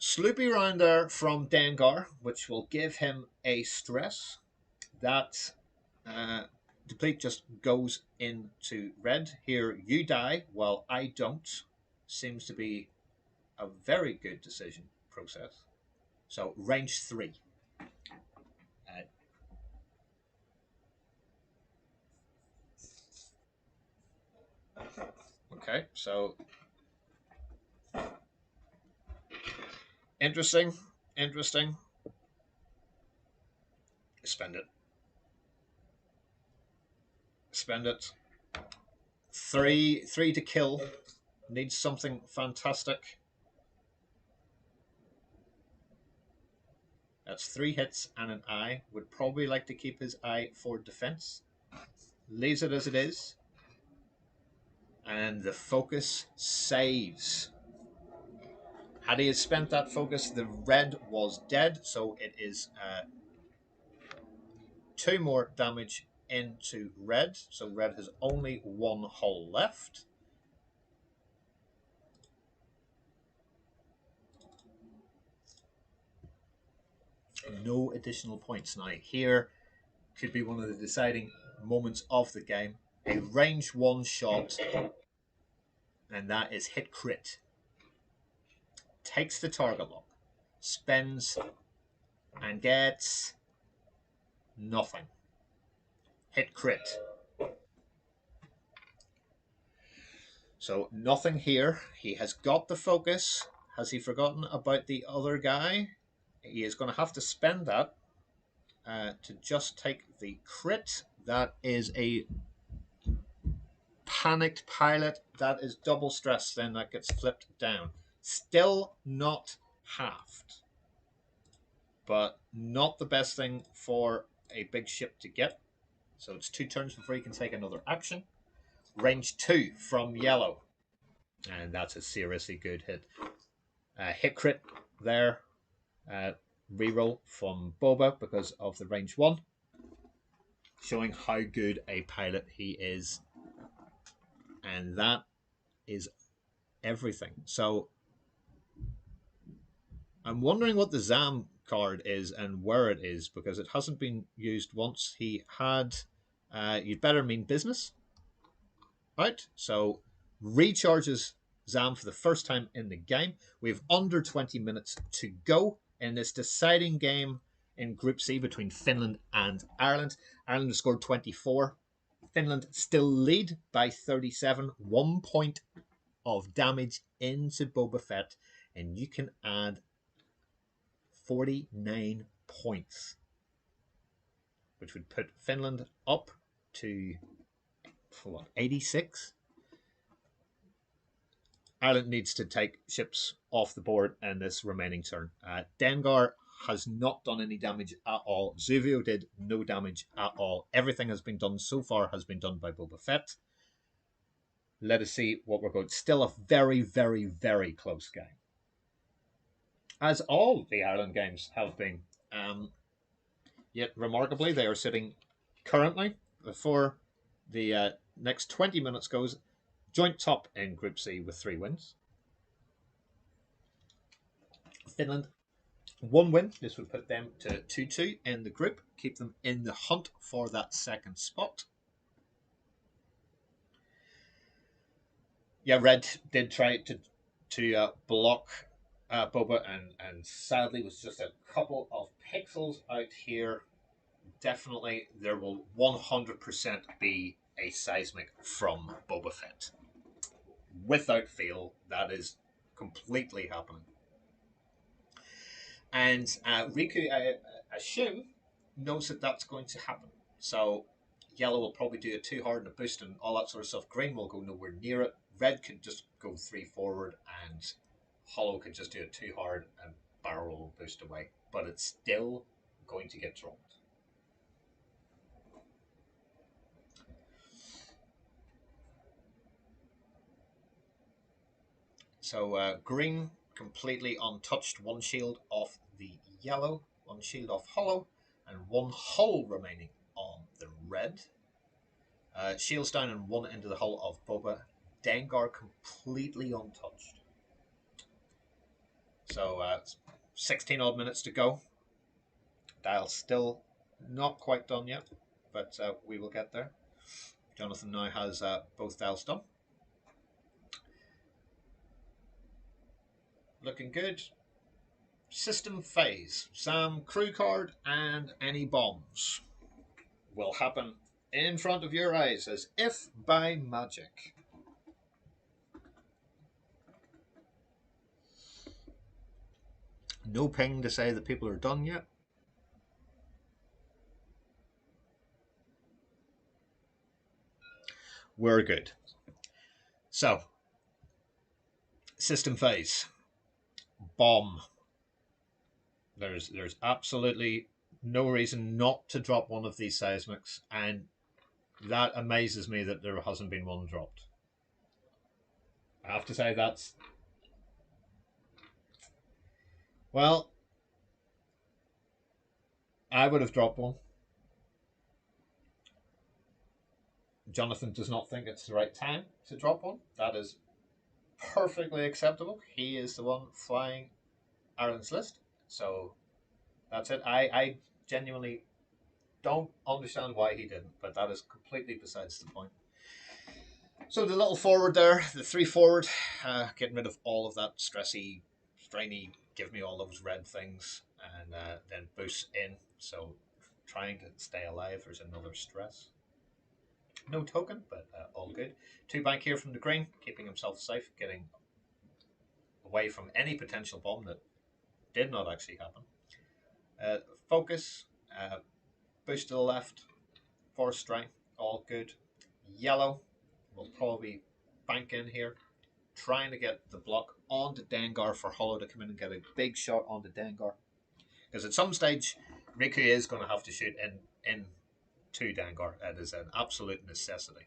sloopy round there from Dengar, which will give him a stress. That deplete just goes into red. Here you die while I don't. Seems to be a very good decision process. So range 3. Okay, so interesting. Spend it. 3 to kill. Needs something fantastic. That's 3 hits and an eye. Would probably like to keep his eye for defense. Leaves it as it is. And the focus saves. Had he spent that focus, the red was dead. So it is 2 more damage into red. So red has only 1 hull left. No additional points. Now here could be one of the deciding moments of the game. A range 1 shot, and that is hit crit. Takes the target lock, spends, and gets nothing. Hit crit. So nothing here. He has got the focus. Has he forgotten about the other guy? He is going to have to spend that to just take the crit. That is a panicked pilot. That is double stress. Then that gets flipped down. Still not halved, but not the best thing for a big ship to get. So it's 2 turns before he can take another action. Range 2 from yellow. And that's a seriously good hit. Hit crit there. Reroll from Boba because of the range 1. Showing how good a pilot he is. And that is everything. So I'm wondering what the Zam card is and where it is, because it hasn't been used once. He had You'd Better Mean Business out. So recharges Zam for the first time in the game. We have under 20 minutes to go in this deciding game in Group C between Finland and Ireland. Ireland has scored 24. Finland still lead by 37. 1 point of damage into Boba Fett, and you can add 49 points, which would put Finland up to 86. Ireland needs to take ships off the board in this remaining turn. Dengar has not done any damage at all. Zuvio did no damage at all. Everything has been done so far has been done by Boba Fett. Let us see what we're going. Still a very, very, very close game, as all the Ireland games have been. Yet remarkably, they are sitting currently before the next 20 minutes goes joint top in Group C with 3 wins. Finland 1 win. This would put them to 2-2 in the group, keep them in the hunt for that second spot. Yeah, Red did try to block Boba, and sadly was just a couple of pixels out here. Definitely, there will 100% be a seismic from Boba Fett. Without fail, that is completely happening. And Riku, I assume, knows that that's going to happen. So yellow will probably do it too hard and a boost and all that sort of stuff. Green will go nowhere near it. Red could just go 3 forward, and Holo could just do it too hard and barrel will boost away. But it's still going to get dropped. So green completely untouched. 1 shield off the yellow, 1 shield off Holo, and 1 hull remaining on the red. Shields down and 1 into the hull of Boba. Dengar completely untouched. So 16 odd minutes to go. Dial still not quite done yet, but we will get there. Jonathan now has both dials done. Looking good. System phase. Zam crew card and any bombs will happen in front of your eyes as if by magic. No ping to say that people are done yet. We're good. So, system phase. Bomb. There's absolutely no reason not to drop one of these seismics, and that amazes me that there hasn't been one dropped. I have to say that's... Well, I would have dropped one. Jonathan does not think it's the right time to drop one. That is perfectly acceptable. He is the one flying Ireland's list. So that's it. I genuinely don't understand why he didn't, but that is completely besides the point. So the little forward there, the 3 forward, getting rid of all of that stressy, strainy, give me all those red things, and then boost in. So trying to stay alive, there's another stress. No token, but all good. 2 bank here from the green, keeping himself safe, getting away from any potential bomb that did not actually happen. Focus, boost to the left, force strength, all good. Yellow will probably bank in here, trying to get the block onto Dengar for Holo to come in and get a big shot onto Dengar. Because at some stage, Riku is going to have to shoot in to Dengar. That is an absolute necessity.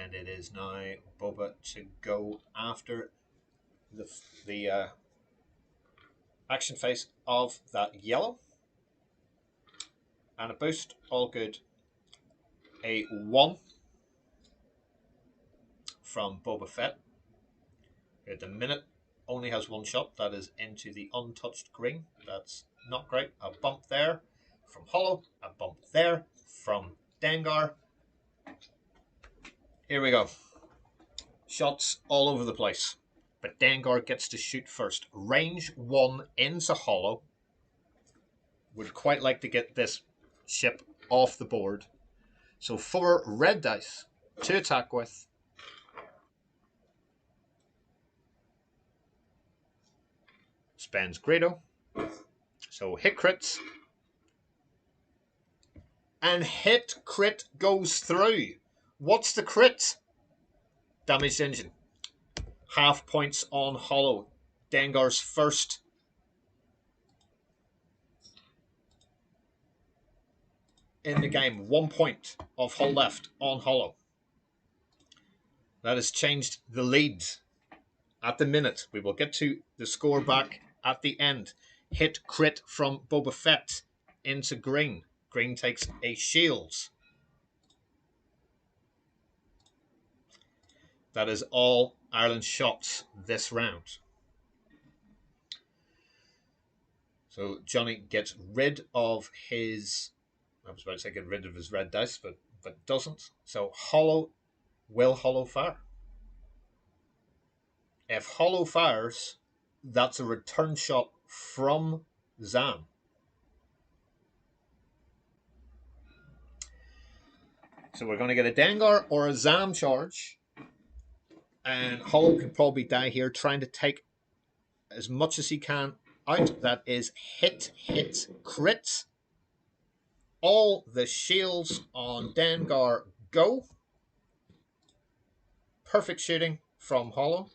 And it is now Boba to go after the action phase of that yellow. And a boost, all good. A 1 from Boba Fett. At the minute, only has 1 shot. That is into the untouched green. That's not great. A bump there from Holo. A bump there from Dengar. Here we go. Shots all over the place. But Dengar gets to shoot first. Range 1 into Holo. Would quite like to get this ship off the board. So 4 red dice to attack with. Spends Greedo. So hit crits. And hit crit goes through. What's the crit? Damaged engine. Half points on Holo. Dengar's first. In the game. 1 point of hull left on Holo. That has changed the lead at the minute. We will get to the score back at the end. Hit crit from Boba Fett into green. Green takes a shield. That is all Ireland's shots this round. So Johnny gets rid of his... I was about to say get rid of his red dice, but doesn't. So Holo will Holo fire. If Holo fires, that's a return shot from Zam. So we're going to get a Dengar or a Zam charge. And Holo can probably die here trying to take as much as he can out. That is hit, crit. All the shields on Dengar go. Perfect shooting from Holo.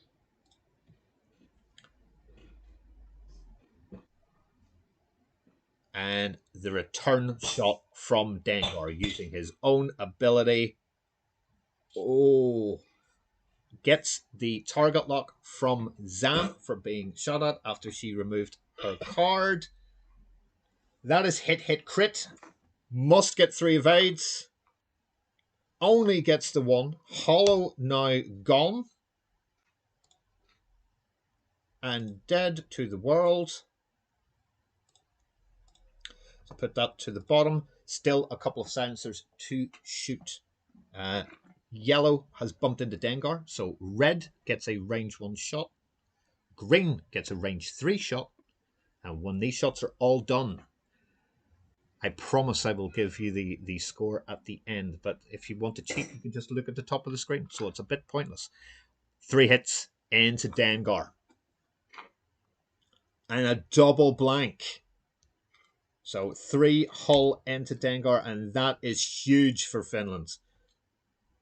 And the return shot from Dengar using his own ability. Oh. Gets the target lock from Zam for being shot at after she removed her card. That is hit, crit. Must get 3 evades. Only gets the 1. Holo now gone. And dead to the world. So put that to the bottom. Still a couple of silencers to shoot. Yellow has bumped into Dengar. So red gets a range 1 shot. Green gets a range 3 shot. And when these shots are all done, I promise I will give you the score at the end. But if you want to cheat, you can just look at the top of the screen. So it's a bit pointless. 3 hits into Dengar. And a double blank. So 3 hull into Dengar. And that is huge for Finland.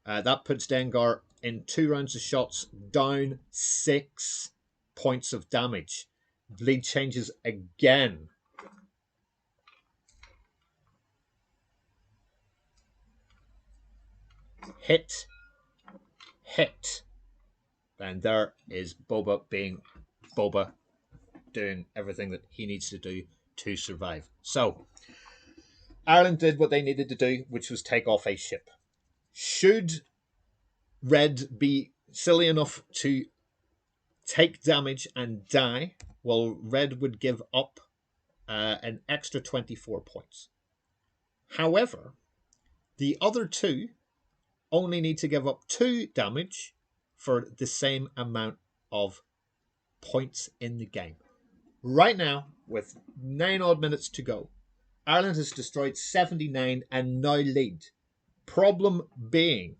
That puts Dengar in 2 rounds of shots down 6 points of damage. Bleed changes again. Hit. And there is Boba being Boba, doing everything that he needs to do to survive. So, Ireland did what they needed to do, which was take off a ship. Should Red be silly enough to take damage and die, well, Red would give up an extra 24 points. However, the other 2 only need to give up 2 damage for the same amount of points in the game. Right now, with 9 odd minutes to go, Ireland has destroyed 79 and now lead. Problem being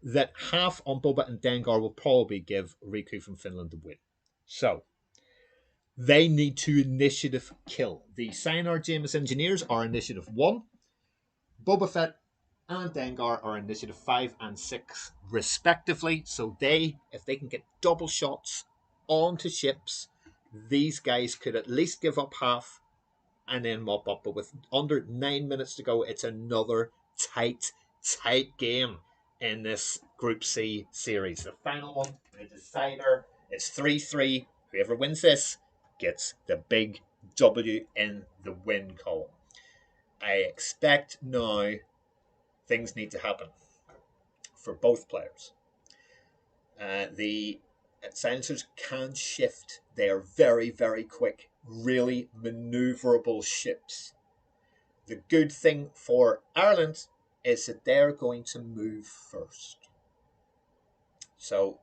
that half on Boba and Dengar will probably give Riku from Finland the win. So, they need to initiative kill. The Cyanide Jameis engineers are initiative 1. Boba Fett and Dengar are initiative 5 and 6, respectively. So if they can get double shots onto ships, these guys could at least give up half and then mop up. But with under 9 minutes to go, it's another tight game in this Group C series. The final one, the decider, it's 3-3. Whoever wins this gets the big W in the win column. I expect now things need to happen for both players. The silencers can shift. They are very, very quick, really maneuverable ships. The good thing for Ireland is that they're going to move first. So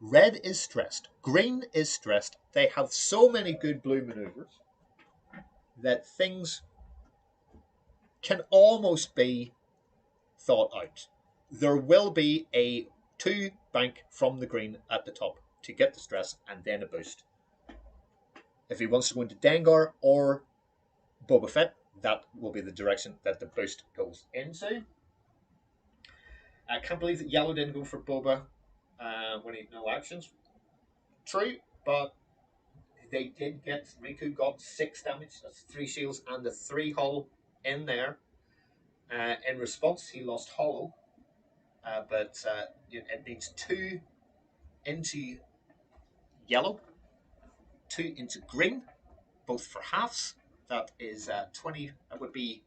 red is stressed. Green is stressed. They have so many good blue maneuvers that things can almost be thought out. There will be a 2 bank from the green at the top to get the stress and then a boost. If he wants to go into Dengar or Boba Fett, that will be the direction that the boost goes into. I can't believe that yellow didn't go for Boba when he had no actions. True, but they did get, Riku got 6 damage, that's 3 shields and a 3 hull in there. In response, he lost Holo, but it needs 2 into yellow, 2 into green, both for halves. That is 20, that would be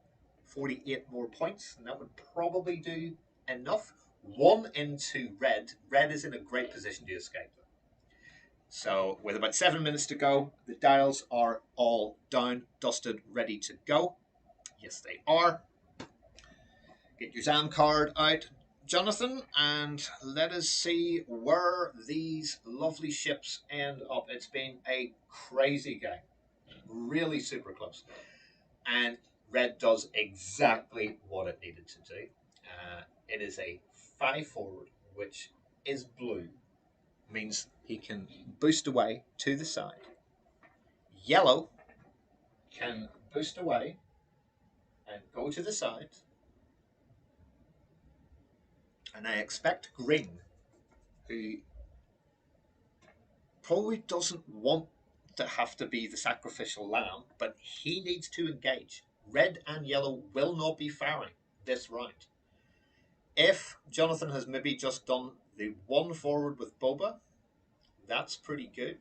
48 more points, and that would probably do enough. 1 into red. Red is in a great position to escape. So with about 7 minutes to go, the dials are all down, dusted, ready to go. Yes, they are. Get your Zam card out, Jonathan, and let us see where these lovely ships end up. It's been a crazy game. Really super close. And red does exactly what it needed to do. It is a 5 forward, which is blue. Means he can boost away to the side. Yellow can boost away and go to the side. And I expect green, who probably doesn't want to have to be the sacrificial lamb, but he needs to engage. Red and yellow will not be firing this round. If Jonathan has maybe just done the 1 forward with Boba, that's pretty good.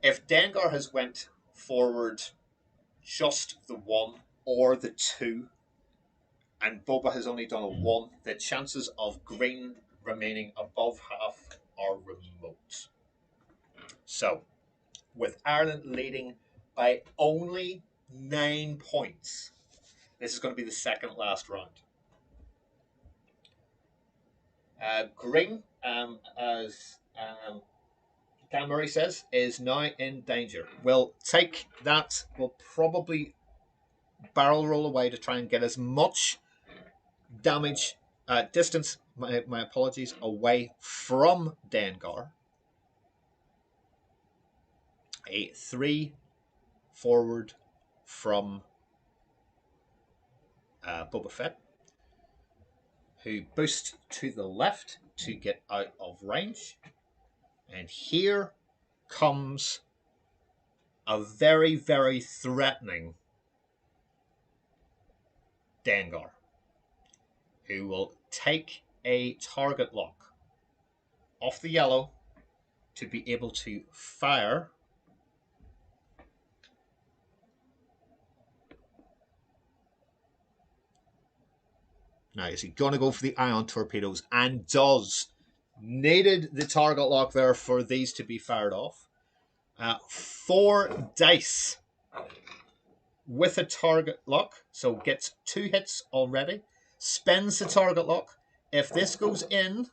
If Dengar has went forward just the 1 or the 2, and Boba has only done a 1, the chances of green remaining above half are remote. So, with Ireland leading by only 9 points, this is going to be the second last round. Green, as Dan Murray says, is now in danger. We'll take that. We'll probably barrel roll away to try and get as much damage, distance, my apologies, away from Dengar. A 3 forward from Boba Fett, who boosts to the left to get out of range. And here comes a very, very threatening Dengar, who will take a target lock off the yellow to be able to fire now. Is he going to go for the ion torpedoes? And does. Needed the target lock there for these to be fired off. 4 dice with a target lock, so gets 2 hits already. Spends the target lock. If this goes in,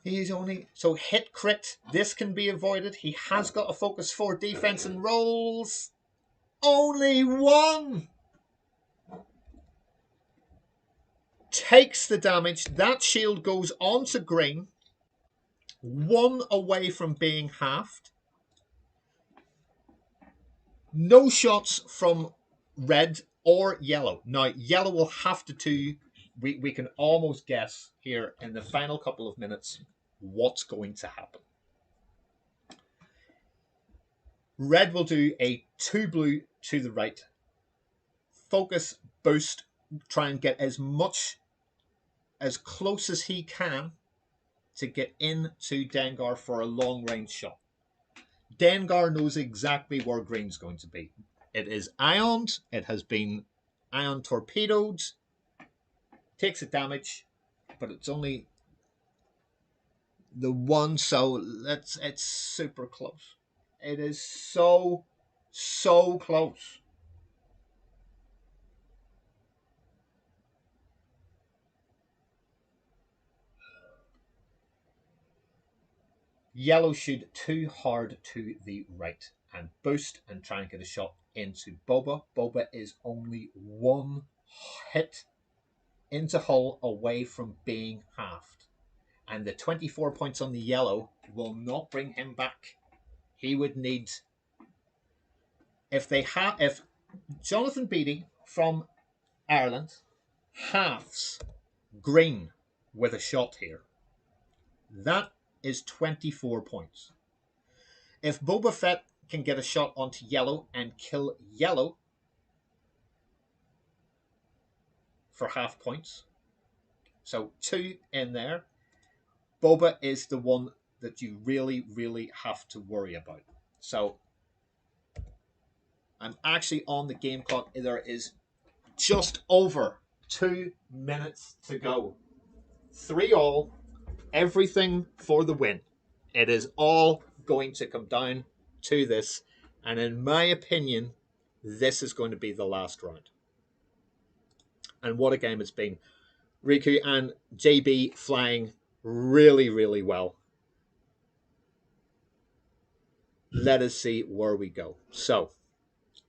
he's only, so hit crit. This can be avoided. He has got a focus 4 defense and rolls Only one takes the damage. That shield goes onto green. One away from being halved. No shots from red or yellow. Now, yellow will have to do. We can almost guess here in the final couple of minutes what's going to happen. Red will do a 2 blue to the right. Focus, boost, try and get as close as he can to get into Dengar for a long range shot. Dengar knows exactly where green's going to be. It is ioned. It has been ion torpedoed. Takes a damage, but it's only the one, so it's super close. It is so close. Yellow should too hard to the right and boost and try and get a shot into Boba. Boba is only one hit into hull away from being halved. And the 24 points on the yellow will not bring him back. He would need, if Jonathan Beattie from Ireland halves green with a shot here, that is 24 points. If Boba Fett can get a shot onto yellow and kill yellow for half points, so 2 in there, Boba is the one that you really have to worry about. So I'm actually on the game clock. There is just over 2 minutes to go. 3-all, everything for the win. It is all going to come down to this. And in my opinion, this is going to be the last round. And what a game it's been. Riku and JB flying really well. Let us see where we go. So,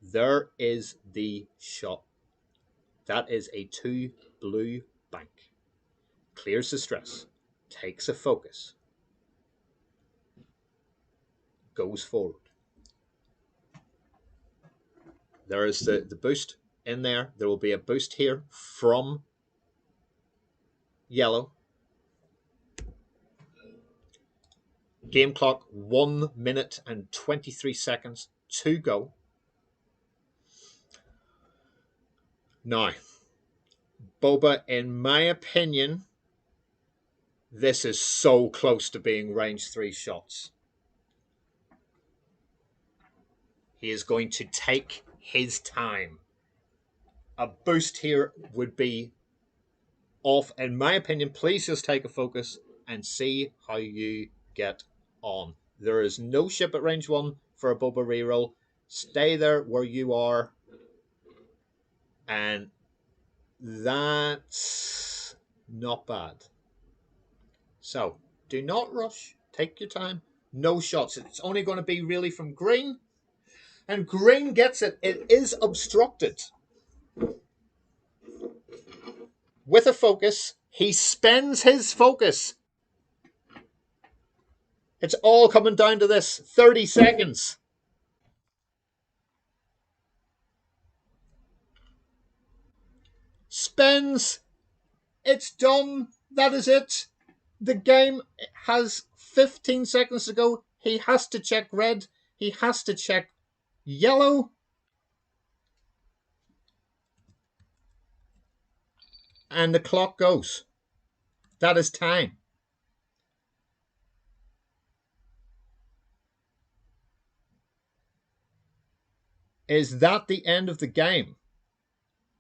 there is the shot. That is a 2 blue bank. Clears the stress. Takes a focus. Goes forward. There is the boost in there. There will be a boost here from yellow. Game clock, 1 minute and 23 seconds to go. Now, Boba, in my opinion, this is so close to being range 3 shots. He is going to take his time. A boost here would be off. In my opinion, please just take a focus and see how you get on. There is no ship at range 1 for a Boba reroll. Stay there where you are. And that's not bad. So, do not rush. Take your time. No shots. It's only going to be really from green. And green gets it. It is obstructed. With a focus, he spends his focus. It's all coming down to this. 30 seconds. Spends. It's done. That is it. The game has 15 seconds to go. He has to check red. He has to check yellow. And the clock goes. That is time. Is that the end of the game?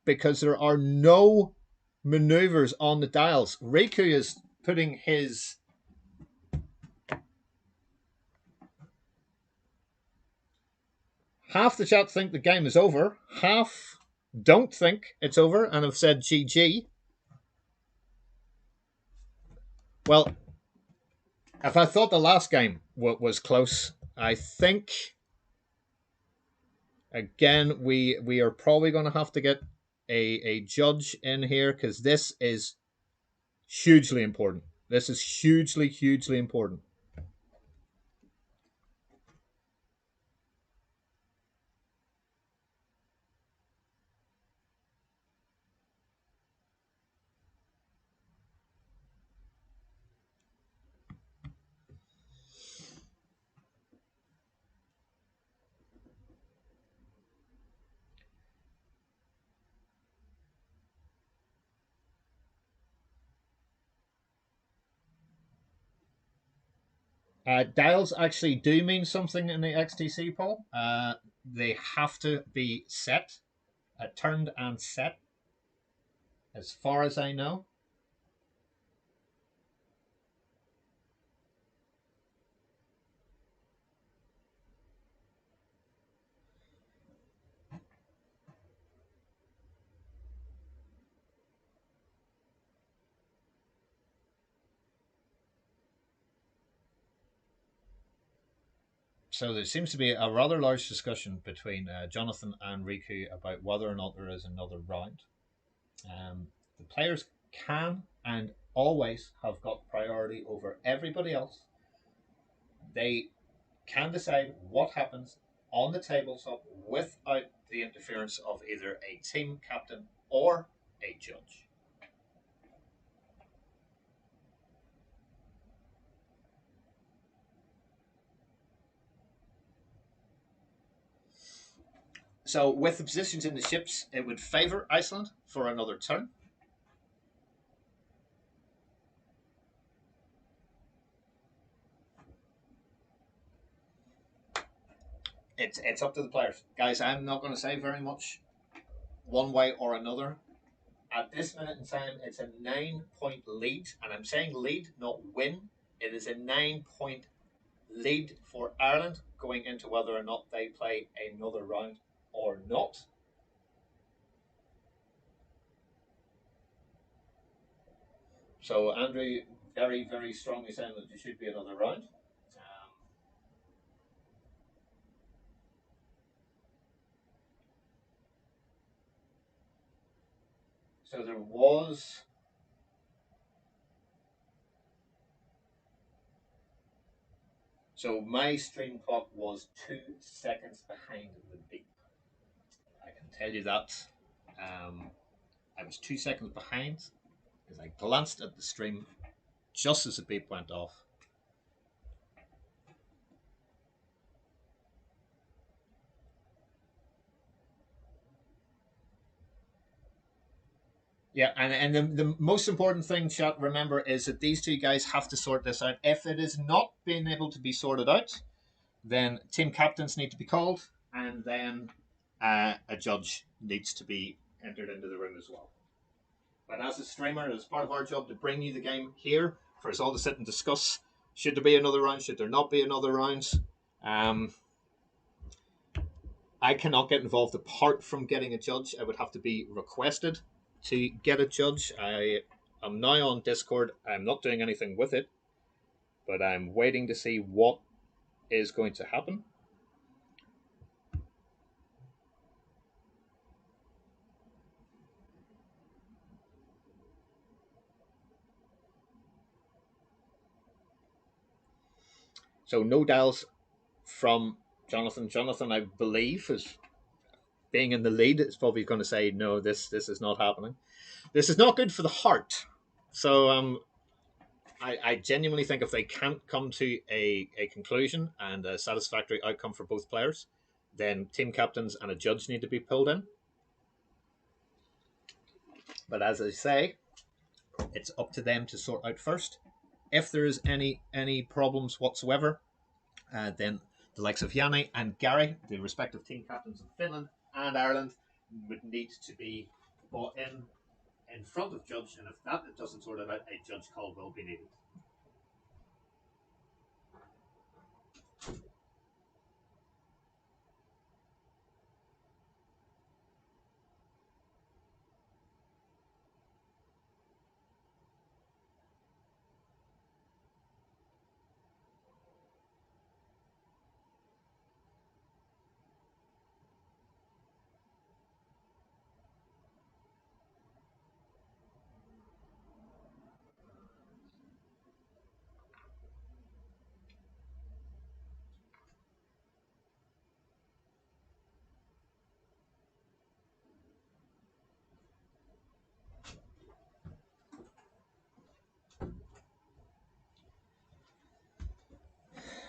Because there are no maneuvers on the dials. Riku is putting his half the chat think the game is over. Half don't think it's over and have said GG. Well, if I thought the last game was close, I think Again, we are probably going to have to get a judge in here because this is hugely important. This is hugely important. Dials actually do mean something in the XTC poll. They have to be set, turned and set, as far as I know. So there seems to be a rather large discussion between Jonathan and Riku about whether or not there is another round. The players can and always have got priority over everybody else. They can decide what happens on the tabletop without the interference of either a team captain or a judge. So, with the positions in the ships, it would favour Iceland for another turn. It's up to the players, guys. I'm not going to say very much one way or another. At this minute in time, it's a 9 point lead, and I'm saying lead, not win. It is a 9 point lead for Ireland going into whether or not they play another round or not. So Andrew very strongly saying that there should be another round. So there was. So my stream clock was 2 seconds behind the beep. I can tell you that. I was 2 seconds behind as I glanced at the stream just as the beep went off. Yeah, and the most important thing, chat, remember, is that these two guys have to sort this out. If it is not being able to be sorted out, then team captains need to be called, and then a judge needs to be entered into the room as well. But as a streamer, it's part of our job to bring you the game here for us all to sit and discuss. Should there be another round? Should there not be another round? I cannot get involved apart from getting a judge. I would have to be requested to get a judge. I am now on Discord. I'm not doing anything with it, but I'm waiting to see what is going to happen. So no dials from Jonathan. Jonathan, I believe, is being in the lead. Is probably going to say no. This is not happening. This is not good for the heart. So I genuinely think if they can't come to a conclusion and a satisfactory outcome for both players, then team captains and a judge need to be pulled in. But as I say, it's up to them to sort out first. If there is any problems whatsoever, then the likes of Yanni and Gary, the respective team captains of Finland and Ireland, would need to be brought in front of judge, and if that doesn't sort it out, a judge call will be needed.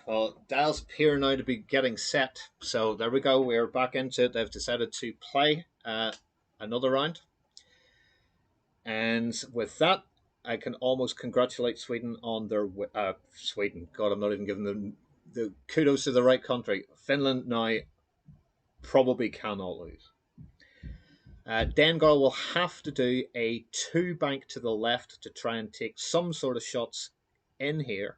Well, dials appear now to be getting set. So there we go. We're back into it. They've decided to play another round. And with that, I can almost congratulate Sweden on their Sweden. God, I'm not even giving them the kudos to the right country. Finland now probably cannot lose. Dengar will have to do a 2 bank to the left to try and take some sort of shots in here.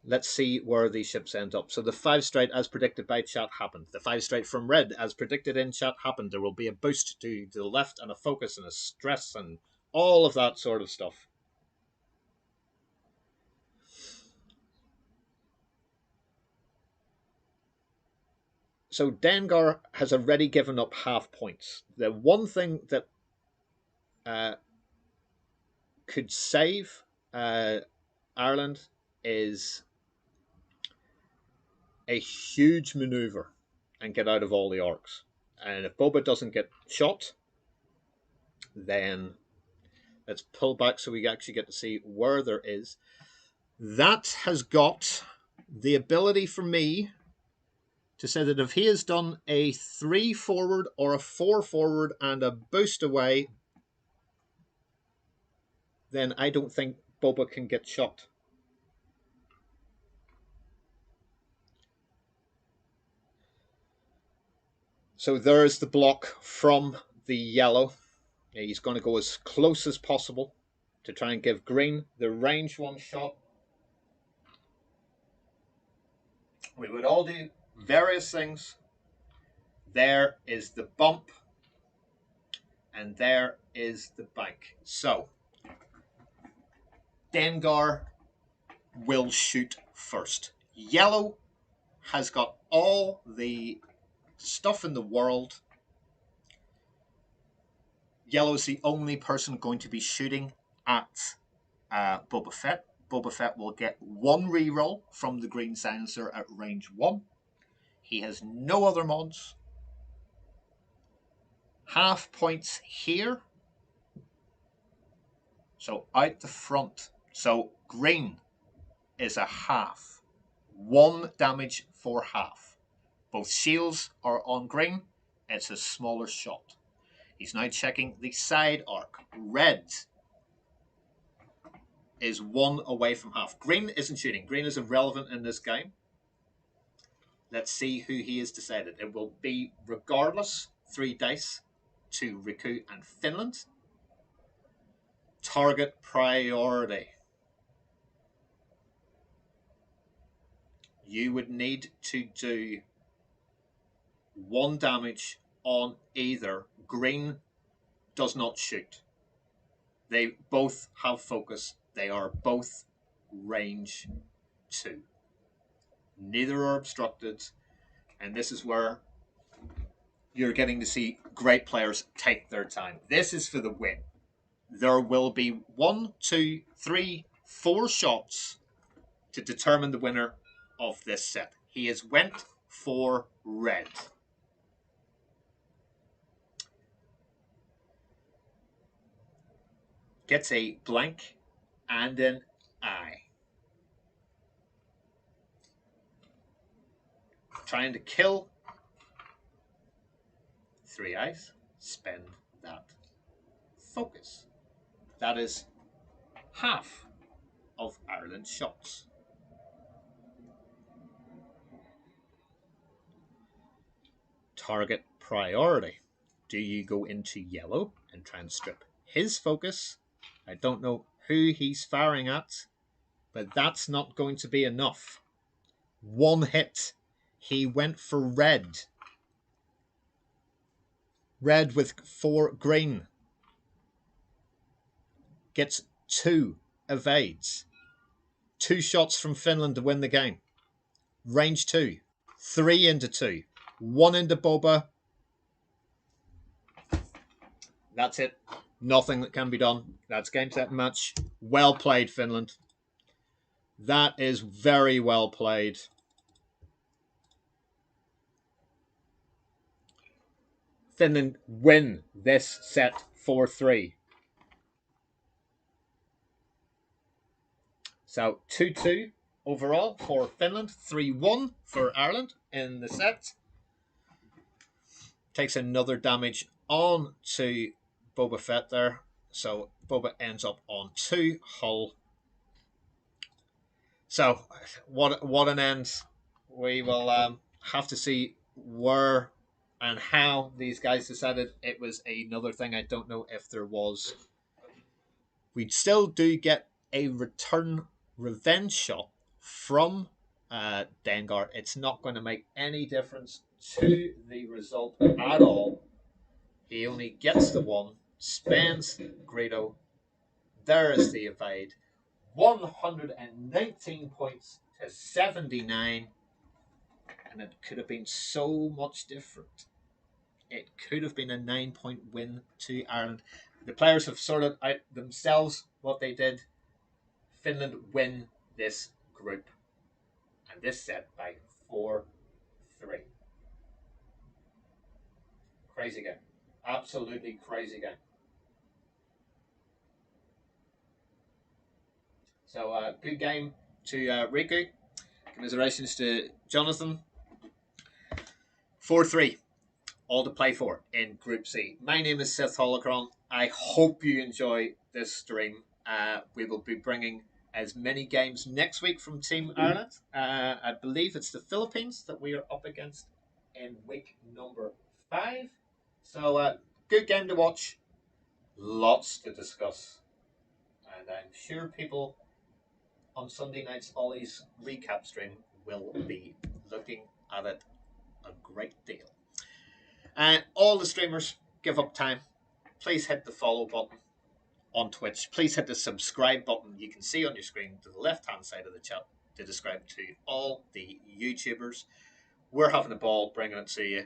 Let's see where these ships end up. So the 5 straight, as predicted by chat, happened. The 5 straight from red, as predicted in chat, happened. There will be a boost to the left and a focus and a stress and all of that sort of stuff. So Dengar has already given up half points. The one thing that could save Ireland is a huge maneuver and get out of all the arcs. And if Boba doesn't get shot, then let's pull back so we actually get to see where there is. That has got the ability for me to say that if he has done a 3 forward or a 4 forward and a boost away, then I don't think Boba can get shot. So there's the block from the yellow. He's going to go as close as possible to try and give green the range 1 shot. We would all do various things. There is the bump. And there is the bank. So Dengar will shoot first. Yellow has got all the stuff in the world. Yellow is the only person going to be shooting at Boba Fett. Boba Fett will get 1 reroll from the green silencer at range 1. He has no other mods. Half points here. So out the front. So green is a half. 1 damage for half. Both shields are on green. It's a smaller shot. He's now checking the side arc. Red is 1 away from half. Green isn't shooting. Green is irrelevant in this game. Let's see who he has decided. It will be, regardless, 3 dice to Riku and Finland. Target priority. You would need to do 1 damage on either. Green does not shoot. They both have focus. They are both range 2. Neither are obstructed. And this is where you're getting to see great players take their time. This is for the win. There will be 1, 2, 3, 4 shots to determine the winner of this set. He has went for red. Gets a blank and an eye. Trying to kill 3 eyes. Spend that focus. That is half of Ireland's shots. Target priority. Do you go into yellow and try and strip his focus? I don't know who he's firing at, but that's not going to be enough. 1 hit. He went for red. Red with 4 green. Gets 2 evades. 2 shots from Finland to win the game. Range 2. 3 into 2. 1 into Boba. That's it. Nothing that can be done. That's game, set, match. Well played, Finland. That is very well played. Finland win this set 4-3. So 2-2 overall for Finland, 3-1 for Ireland in the set. Takes another damage on to Boba Fett there. So Boba ends up on 2 hull. So what an end. We will have to see where and how these guys decided. It was another thing. I don't know if there was. We still do get a return revenge shot from Dengar. It's not going to make any difference to the result at all. He only gets the one, spends Greedo. There is the evade. 119 points to 79. And it could have been so much different. It could have been a 9-point win to Ireland. The players have sorted out themselves what they did. Finland win this group. And this set by 4-3. Crazy game. Absolutely crazy game. So, good game to Riku. Commiserations to Jonathan. 4-3. All to play for in Group C. My name is Seth Holocron. I hope you enjoy this stream. We will be bringing as many games next week from Team Ireland. I believe it's the Philippines that we are up against in week number 5. So, good game to watch. Lots to discuss. And I'm sure people on Sunday night's Ollie's recap stream will be looking at it a great deal. And all the streamers, give up time. Please hit the follow button on Twitch. Please hit the subscribe button you can see on your screen to the left-hand side of the chat to subscribe to all the YouTubers. We're having a ball bringing it to you.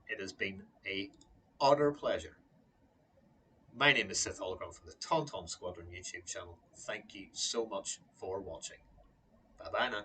It has been a utter pleasure. My name is Sith Hologram from the Tauntaun Squadron YouTube channel. Thank you so much for watching. Bye-bye now.